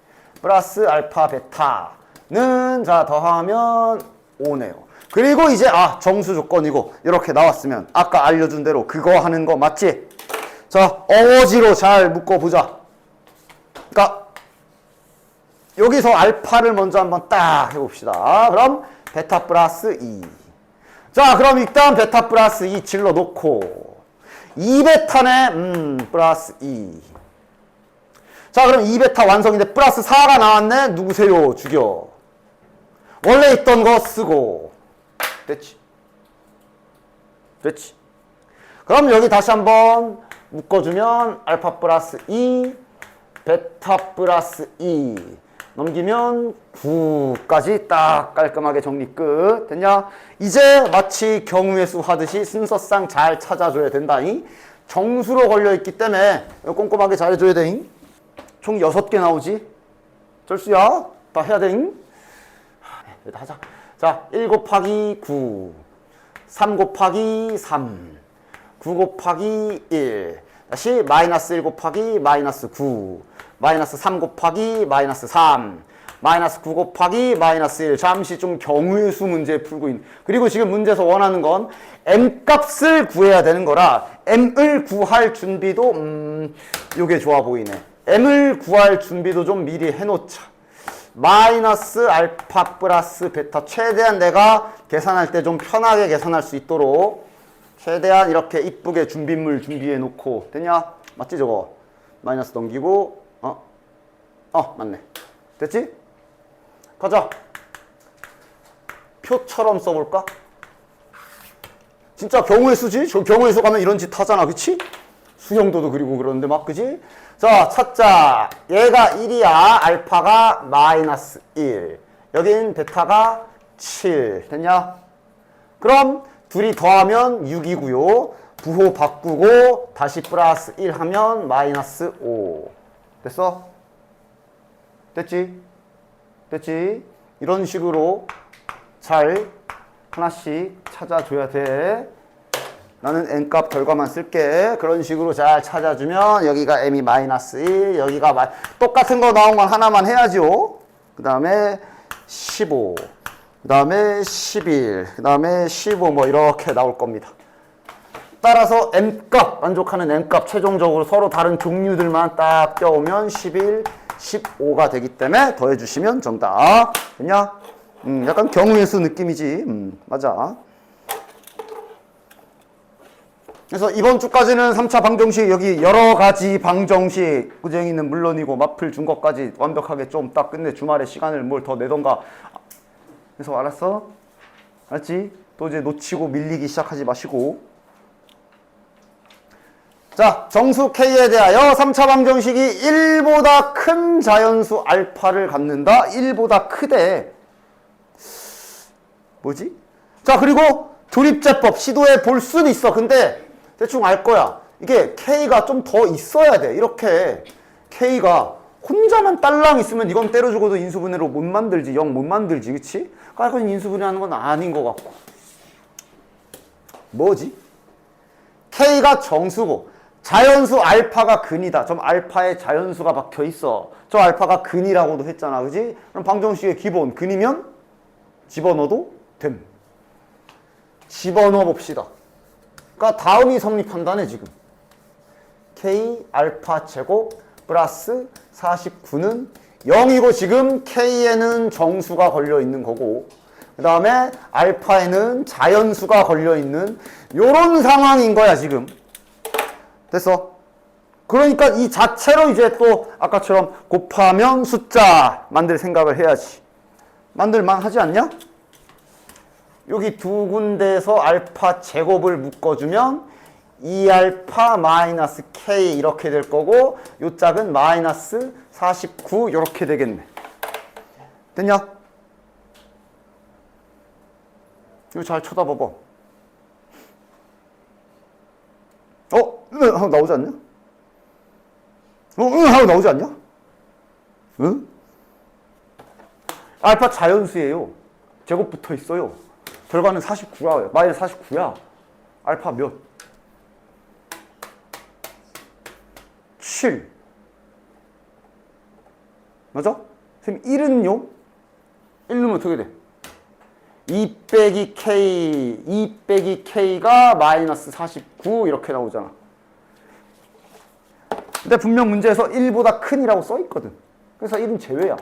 플러스 알파 베타는 자 더하면 5네요. 그리고 이제 정수 조건이고 이렇게 나왔으면 아까 알려준 대로 그거 하는 거 맞지? 자 어거지로 잘 묶어보자. 그러니까 여기서 알파를 먼저 한번 딱 해봅시다. 그럼 베타 플러스 2. 자 그럼 일단 베타 플러스 2 질러 놓고 2베타네 플러스 2. 자 그럼 2베타 완성인데 플러스 4가 나왔네. 누구세요? 죽여. 원래 있던 거 쓰고. 됐지? 됐지? 그럼 여기 다시 한번 묶어주면 알파 플러스 2 베타 플러스 2 넘기면 9까지 딱 깔끔하게 정리 끝. 됐냐? 이제 마치 경우의 수 하듯이 순서상 잘 찾아줘야 된다잉. 정수로 걸려있기 때문에 꼼꼼하게 잘해줘야 돼잉. 총 6개 나오지? 절수야. 다 해야 돼잉. 일단 하자. 자, 1 곱하기 9 3 곱하기 3 9 곱하기 1 다시 마이너스 1 곱하기 마이너스 9 마이너스 3 곱하기 마이너스 3 마이너스 9 곱하기 마이너스 1 잠시 좀 경우의 수 문제 풀고 있는. 그리고 지금 문제에서 원하는 건 m 값을 구해야 되는 거라 m을 구할 준비도 요게 좋아 보이네. m을 구할 준비도 좀 미리 해놓자. 마이너스 알파 플러스 베타 최대한 내가 계산할 때 좀 편하게 계산할 수 있도록 최대한 이렇게 이쁘게 준비물 준비해 놓고. 됐냐? 맞지 저거? 마이너스 넘기고 맞네. 됐지? 가자. 표처럼 써볼까? 진짜 경우의 수지? 저 경우의 수 가면 이런 짓 하잖아. 그치? 수형도도 그리고 그러는데 막 그지? 자 찾자. 얘가 1이야. 알파가 마이너스 1 여긴 베타가 7 됐냐? 그럼 둘이 더하면 6이고요. 부호 바꾸고 다시 플러스 1 하면 마이너스 5 됐어? 됐지? 됐지? 이런 식으로 잘 하나씩 찾아줘야 돼. 나는 n값 결과만 쓸게. 그런 식으로 잘 찾아주면 여기가 m이 마이너스 1 여기가 똑같은 거 나온 건 하나만 해야죠. 그 다음에 15 그 다음에 11 그 다음에 15 뭐 이렇게 나올 겁니다. 따라서 n값 만족하는 n값 최종적으로 서로 다른 종류들만 딱 껴오면 11 15가 되기 때문에 더해주시면 정답. 됐냐? 약간 경우의 수 느낌이지. 맞아. 그래서 이번 주까지는 3차 방정식 여기 여러 가지 방정식 구쟁이는 물론이고 마플 준 것까지 완벽하게 좀 딱 끝내. 주말에 시간을 뭘 더 내던가. 그래서 알았어? 알았지? 또 이제 놓치고 밀리기 시작하지 마시고. 자, 정수 K에 대하여 3차 방정식이 1보다 큰 자연수 알파를 갖는다. 1보다 크대. 뭐지? 자, 그리고 조립제법 시도해 볼 수는 있어. 근데 대충 알 거야. 이게 K가 좀 더 있어야 돼. 이렇게 K가 혼자만 딸랑 있으면 이건 때려주고도 인수분해로 못 만들지. 0 못 만들지. 그치? 깔끔히 인수분해하는 건 아닌 것 같고. 뭐지? K가 정수고 자연수 알파가 근이다. 좀 알파에 자연수가 박혀 있어. 저 알파가 근이라고도 했잖아. 그지? 그럼 방정식의 기본 근이면 집어넣어도 됨. 집어넣어 봅시다. 그러니까 다음이 성립한다네 지금. K 알파 제곱 플러스 49는 0이고 지금 K에는 정수가 걸려 있는 거고 그 다음에 알파에는 자연수가 걸려 있는 요런 상황인 거야 지금. 됐어? 그러니까 이 자체로 이제 또 아까처럼 곱하면 숫자 만들 생각을 해야지. 만들만 하지 않냐? 여기 두 군데에서 알파 제곱을 묶어주면 2알파 마이너스 K 이렇게 될 거고 요 짝은 마이너스 49 이렇게 되겠네. 됐냐? 이거 잘 쳐다봐봐. 하고 나오지 않냐? 하고 나오지 않냐? 응? 알파 자연수예요. 제곱 붙어 있어요. 결과는 49야. 마이너스 49야. 알파 몇? 7. 맞아? 선생님 1은요? 1 넣으면 어떻게 돼? 2 빼기 K, 2 빼기 K가 마이너스 49 이렇게 나오잖아. 근데 분명 문제에서 1보다 큰이라고 써 있거든. 그래서 1은 제외야.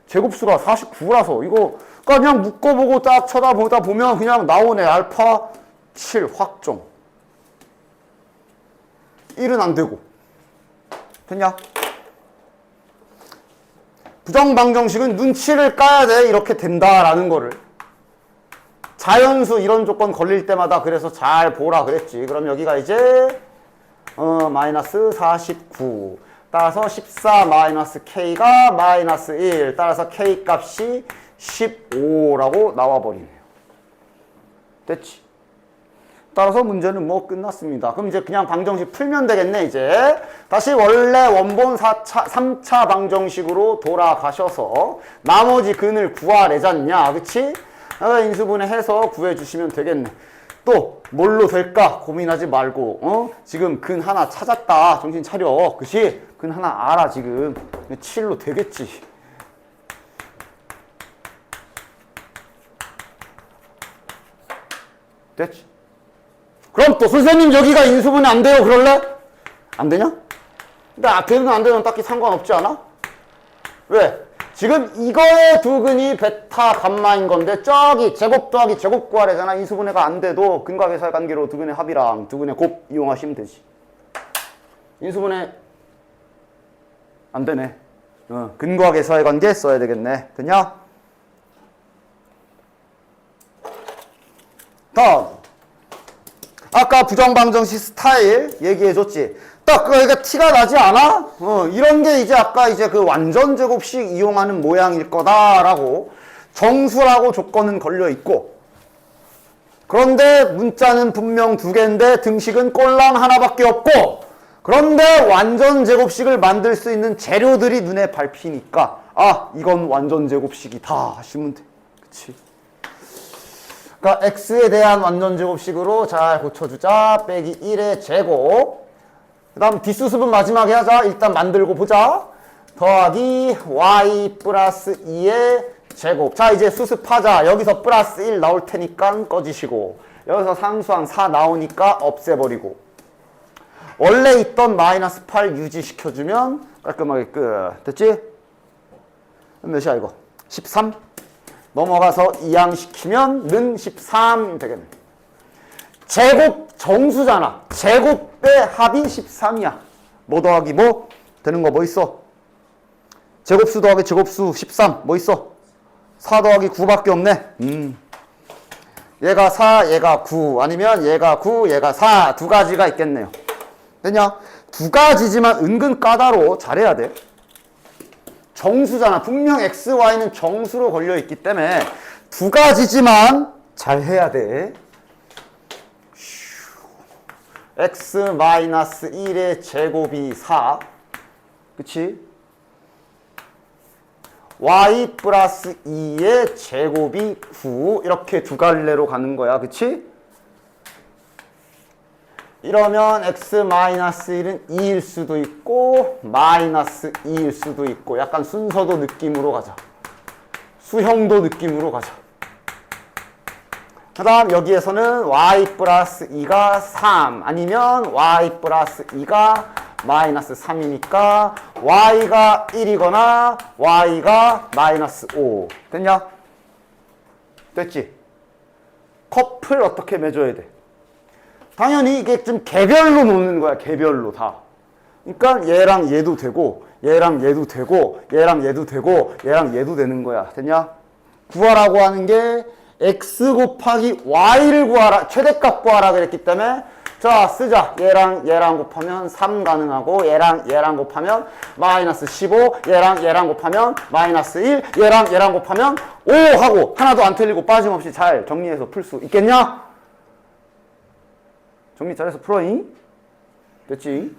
제곱수가 49라서 이거 그냥 묶어보고 딱 쳐다보다 보면 그냥 나오네. 알파 7 확정. 1은 안 되고. 됐냐? 부정방정식은 눈치를 까야 돼. 이렇게 된다라는 거를. 자연수 이런 조건 걸릴 때마다 그래서 잘 보라 그랬지. 그럼 여기가 이제 마이너스 49. 따라서 14 마이너스 K가 마이너스 1. 따라서 K 값이 15라고 나와버리네요. 됐지? 따라서 문제는 뭐 끝났습니다. 그럼 이제 그냥 방정식 풀면 되겠네, 이제. 다시 원래 원본 3차 방정식으로 돌아가셔서 나머지 근을 구하래잖냐, 그치? 인수분해 해서 구해주시면 되겠네. 또 뭘로 될까 고민하지 말고 지금 근 하나 찾았다. 정신 차려. 그치? 근 하나 알아 지금. 7로 되겠지. 됐지? 그럼 또 선생님 여기가 인수분해 안 돼요 그럴래? 안 되냐? 근데 되든 안 되든 딱히 상관없지 않아? 왜? 지금 이거의 두 근이 베타 감마인 건데 저기 제곱 더하기 제곱 구하래잖아. 인수분해가 안 돼도 근과계사의 관계로 두 근의 합이랑 두 근의 곱 이용하시면 되지. 인수분해 안 되네. 근과계사의 관계 써야 되겠네. 되냐? 다음. 아까 부정방정식 스타일 얘기해줬지. 딱 그러니까 티가 나지 않아? 이런 게 이제 아까 이제 그 완전 제곱식 이용하는 모양일 거다라고 정수라고 조건은 걸려 있고 그런데 문자는 분명 두 개인데 등식은 꼴랑 하나밖에 없고 그런데 완전 제곱식을 만들 수 있는 재료들이 눈에 밟히니까 아 이건 완전 제곱식이다 하시면 돼. 그치? 그러니까 x에 대한 완전 제곱식으로 잘 고쳐주자. 빼기 1의 제곱. 그 다음 뒷수습은 마지막에 하자. 일단 만들고 보자. 더하기 y 플러스 2의 제곱. 자 이제 수습하자. 여기서 플러스 1 나올 테니까 꺼지시고 여기서 상수항 4 나오니까 없애버리고 원래 있던 마이너스 8 유지시켜주면 깔끔하게 끝. 됐지? 몇이야 이거? 13? 넘어가서 이항시키면 는 13 되겠네. 제곱 정수잖아. 제곱의 합이 13이야. 뭐 더하기 뭐? 되는 거 뭐 있어? 제곱수 더하기 제곱수 13. 뭐 있어? 4 더하기 9밖에 없네. 얘가 4, 얘가 9. 아니면 얘가 9, 얘가 4. 두 가지가 있겠네요. 됐냐? 두 가지지만 은근 까다로워. 잘해야 돼. 정수잖아. 분명 x, y는 정수로 걸려있기 때문에 두 가지지만 잘 해야 돼. x-1의 제곱이 4. 그치? y 플러스 2의 제곱이 9. 이렇게 두 갈래로 가는 거야. 그치? 이러면 x-1은 2일 수도 있고 마이너스 2일 수도 있고 약간 순서도 느낌으로 가자. 수형도 느낌으로 가자. 그 다음 여기에서는 y 플러스 2가 3 아니면 y 플러스 2가 마이너스 3이니까 y가 1이거나 y가 마이너스 5. 됐냐? 됐지? 커플 어떻게 맺어야 돼? 당연히 이게 좀 개별로 놓는 거야. 개별로 다. 그러니까 얘랑 얘도 되고 얘랑 얘도 되고 얘랑 얘도 되고 얘랑 얘도 되는 거야. 됐냐? 구하라고 하는 게 x 곱하기 y를 구하라. 최대값 구하라 그랬기 때문에 자 쓰자. 얘랑 얘랑 곱하면 3 가능하고 얘랑 얘랑 곱하면 마이너스 15 얘랑 얘랑 곱하면 마이너스 1 얘랑 얘랑 곱하면 5 하고 하나도 안 틀리고 빠짐없이 잘 정리해서 풀 수 있겠냐? 정리 잘해서 풀어잉? 됐지?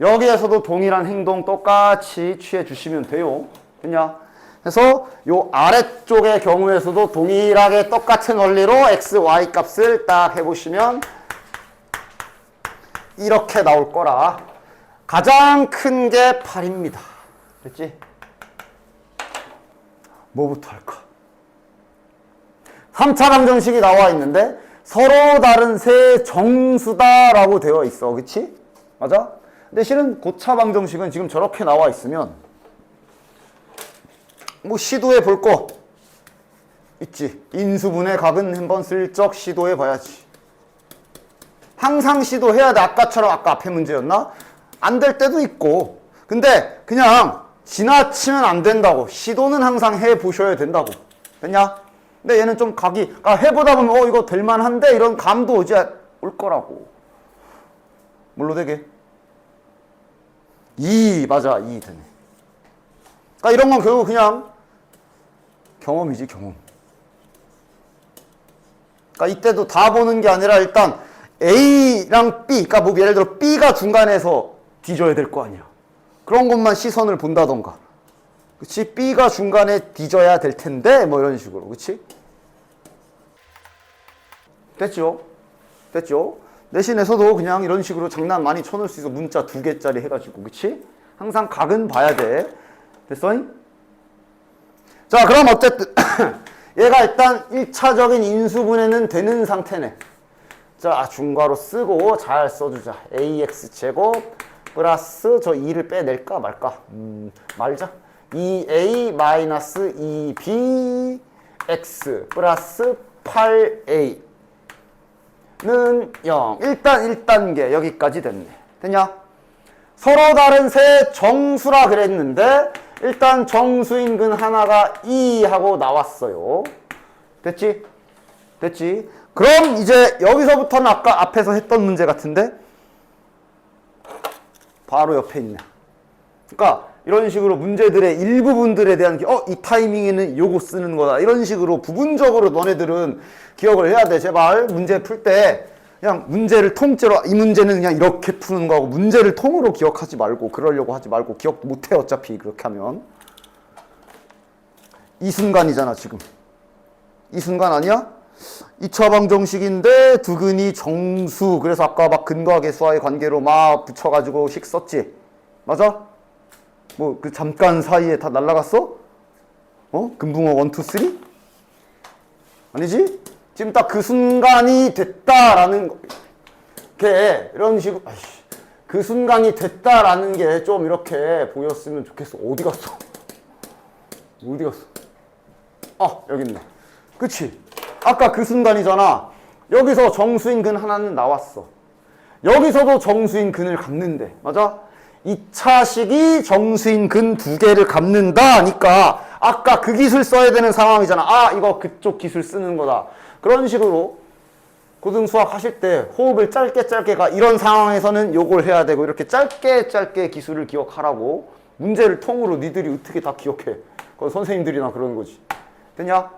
여기에서도 동일한 행동 똑같이 취해 주시면 돼요. 됐냐? 그래서 요 아래쪽의 경우에서도 동일하게 똑같은 원리로 x, y 값을 딱 해보시면 이렇게 나올 거라. 가장 큰 게 8입니다. 됐지? 뭐부터 할까? 3차 방정식이 나와 있는데 서로 다른 세 정수다라고 되어 있어. 그치? 맞아? 근데 실은 고차 방정식은 지금 저렇게 나와 있으면 뭐 시도해 볼 거 있지. 인수분해 각은 한번 슬쩍 시도해 봐야지. 항상 시도해야 돼. 아까처럼 아까 앞에 문제였나? 안 될 때도 있고. 근데 그냥 지나치면 안 된다고. 시도는 항상 해 보셔야 된다고. 됐냐? 근데 얘는 좀 각이 해보다 보면 이거 될만한데 이런 감도 이제 올 거라고. 뭘로 되게? 2 맞아 2 되네. 그러니까 이런 건 결국 그냥 경험이지 경험. 그러니까 이때도 다 보는 게 아니라 일단 A랑 B, 그러니까 뭐 예를 들어 B가 중간에서 뒤져야 될 거 아니야. 그런 것만 시선을 본다던가. 그치? B가 중간에 뒤져야 될 텐데 뭐 이런 식으로. 그치? 됐죠? 됐죠? 내신에서도 그냥 이런 식으로 장난 많이 쳐놓을 수 있어. 문자 2개짜리 해가지고. 그치? 항상 각은 봐야 돼. 됐어? 자, 그럼 어쨌든 얘가 일단 1차적인 인수분해는 되는 상태네. 자, 중괄호 쓰고 잘 써주자. ax제곱 플러스 저 2를 빼낼까 말까? 말자. 2a 마이너스 2bx 플러스 8a 는 0. 일단 1단계 여기까지 됐네. 됐냐? 서로 다른 세 정수라 그랬는데 일단 정수인 근 하나가 2 하고 나왔어요. 됐지? 됐지? 그럼 이제 여기서부터는 아까 앞에서 했던 문제 같은데 바로 옆에 있네. 그러니까 이런 식으로 문제들의 일부분들에 대한 이 타이밍에는 요거 쓰는 거다. 이런 식으로 부분적으로 너네들은 기억을 해야 돼. 제발 문제 풀 때 그냥 문제를 통째로 이 문제는 그냥 이렇게 푸는 거하고 문제를 통으로 기억하지 말고 그러려고 하지 말고 기억도 못해 어차피 그렇게 하면. 이 순간이잖아 지금. 이 순간 아니야? 2차 방정식인데 두근이 정수. 그래서 아까 막 근과 계수와의 관계로 막 붙여가지고 식 썼지. 맞아? 뭐 그 잠깐 사이에 다 날라갔어? 금붕어 1, 2, 3? 아니지? 지금 딱 그 순간이 됐다라는 게 이런 식으로 그 순간이 됐다라는 게 좀 이렇게 보였으면 좋겠어. 어디 갔어? 어디 갔어? 여기 있네. 그치? 아까 그 순간이잖아. 여기서 정수인 근 하나는 나왔어. 여기서도 정수인 근을 갚는데. 맞아? 2차식이 정수인 근 2개를 갚는다니까 아까 그 기술 써야 되는 상황이잖아. 이거 그쪽 기술 쓰는 거다. 그런 식으로 고등수학 하실 때 호흡을 짧게가 이런 상황에서는 요걸 해야 되고 이렇게 짧게 기술을 기억하라고. 문제를 통으로 니들이 어떻게 다 기억해. 그건 선생님들이나 그러는 거지. 됐냐?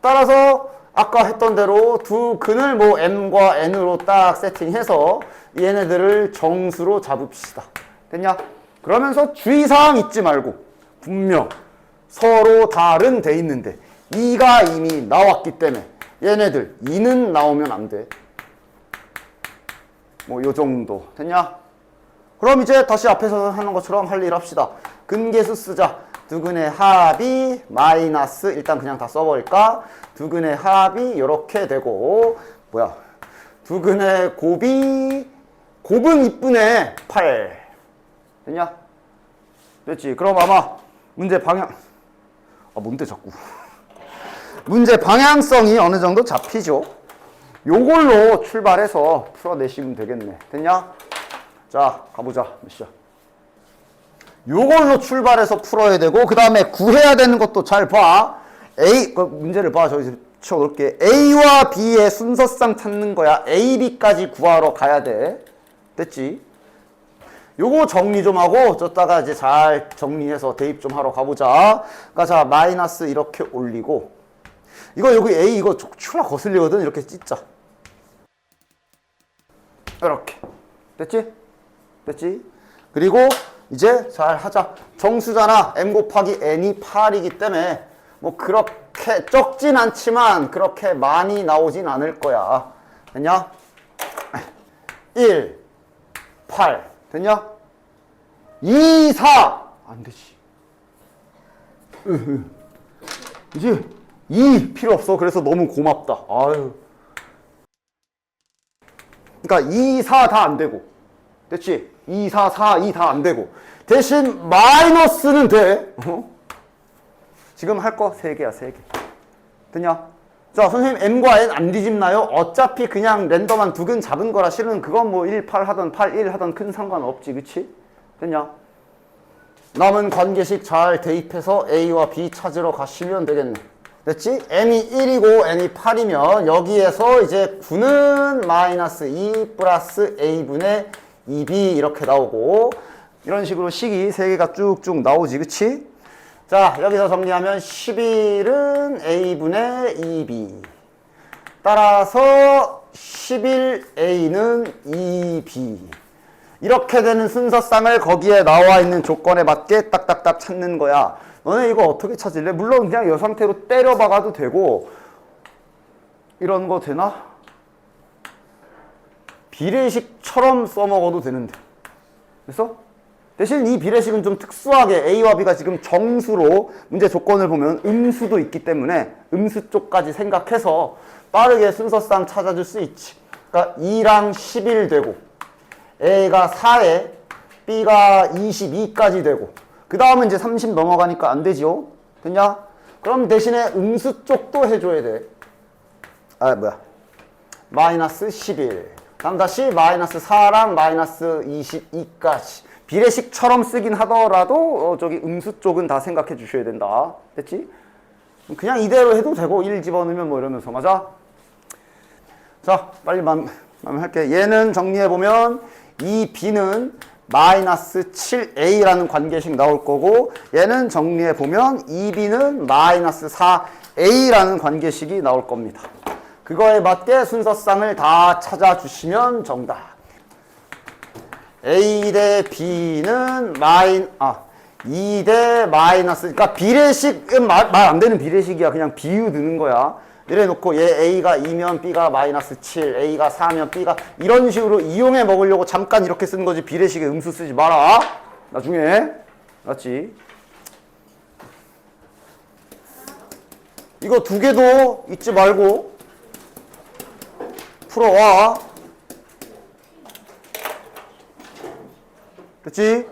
따라서 아까 했던 대로 두 근을 뭐 m과 n으로 딱 세팅해서 얘네들을 정수로 잡읍시다. 됐냐? 그러면서 주의사항 잊지 말고 분명 서로 다른 돼 있는데 2가 이미 나왔기 때문에 얘네들 2는 나오면 안 돼. 뭐 요 정도. 됐냐? 그럼 이제 다시 앞에서 하는 것처럼 할 일 합시다. 근계수 쓰자. 두근의 합이 마이너스 일단 그냥 다 써버릴까? 두근의 합이 이렇게 되고 두근의 곱은 이쁘네 8 됐냐? 됐지? 그럼 아마 문제 방향 뭔데 자꾸 문제 방향성이 어느 정도 잡히죠. 요걸로 출발해서 풀어내시면 되겠네. 됐냐? 자, 가보자. 몇 시야? 요걸로 출발해서 풀어야 되고, 그 다음에 구해야 되는 것도 잘 봐. 문제를 봐. 저기 치워놓을게. A와 B의 순서상 찾는 거야. A, B까지 구하러 가야 돼. 됐지? 요거 정리 좀 하고, 줬다가 이제 잘 정리해서 대입 좀 하러 가보자. 그러니까 자, 마이너스 이렇게 올리고, 여기 A 이거 추라 거슬리거든. 이렇게 찢자. 이렇게. 됐지? 됐지? 그리고 이제 잘 하자. 정수잖아. m 곱하기 n이 8이기 때문에 뭐 그렇게 적진 않지만 그렇게 많이 나오진 않을 거야. 됐냐? 1, 8. 됐냐? 2, 4. 안 되지. 이제 2 필요 없어. 그래서 너무 고맙다. 아유. 그러니까 2, 4 다 안 되고. 됐지? 2, 4, 4, 2 다 안 되고. 대신 마이너스는 돼. 지금 할 거 3개야, 3개. 됐냐? 자, 선생님 m과 n 안 뒤집나요? 어차피 그냥 랜덤한 두근 잡은 거라 실은 그건 뭐 1, 8 하던 8, 1 하던 큰 상관없지. 그치? 됐냐? 남은 관계식 잘 대입해서 A와 B 찾으러 가시면 되겠네. 됐지? m이 1이고 n이 8이면 여기에서 이제 9는 마이너스 2 플러스 a분의 2b 이렇게 나오고 이런 식으로 식이 3개가 쭉쭉 나오지. 그치? 자, 여기서 정리하면 11은 a분의 2b 따라서 11a는 2b 이렇게 되는 순서상을 거기에 나와 있는 조건에 맞게 딱딱딱 찾는 거야. 너네 이거 어떻게 찾을래? 물론 그냥 이 상태로 때려박아도 되고 이런 거 되나? 비례식처럼 써먹어도 되는데. 그래서 대신 이 비례식은 좀 특수하게 A와 B가 지금 정수로 문제 조건을 보면 음수도 있기 때문에 음수 쪽까지 생각해서 빠르게 순서상 찾아줄 수 있지. 그러니까 2랑 11 되고 A가 4에 B가 22까지 되고 그 다음은 이제 30 넘어가니까 안 되지요? 됐냐? 그럼 대신에 음수 쪽도 해줘야 돼. 마이너스 11. 다음 다시 마이너스 4랑 마이너스 22까지. 비례식처럼 쓰긴 하더라도 저기 음수 쪽은 다 생각해 주셔야 된다. 됐지? 그냥 이대로 해도 되고 1 집어넣으면 뭐 이러면서. 맞아? 자, 빨리 할게. 얘는 정리해보면 이 B는 마이너스 7a라는 관계식 나올 거고 얘는 정리해보면 2b는 마이너스 4a라는 관계식이 나올 겁니다. 그거에 맞게 순서상을 다 찾아주시면 정답. a 대 b는 2 대 마이너스, 그러니까 비례식은 말 안 되는 비례식이야. 그냥 비유 드는 거야. 이래 놓고 얘 A가 2면 B가 마이너스 7, A가 4면 B가 이런 식으로 이용해 먹으려고 잠깐 이렇게 쓰는 거지. 비례식에 음수 쓰지 마라. 나중에. 맞지? 이거 2개도 잊지 말고 풀어와. 됐지?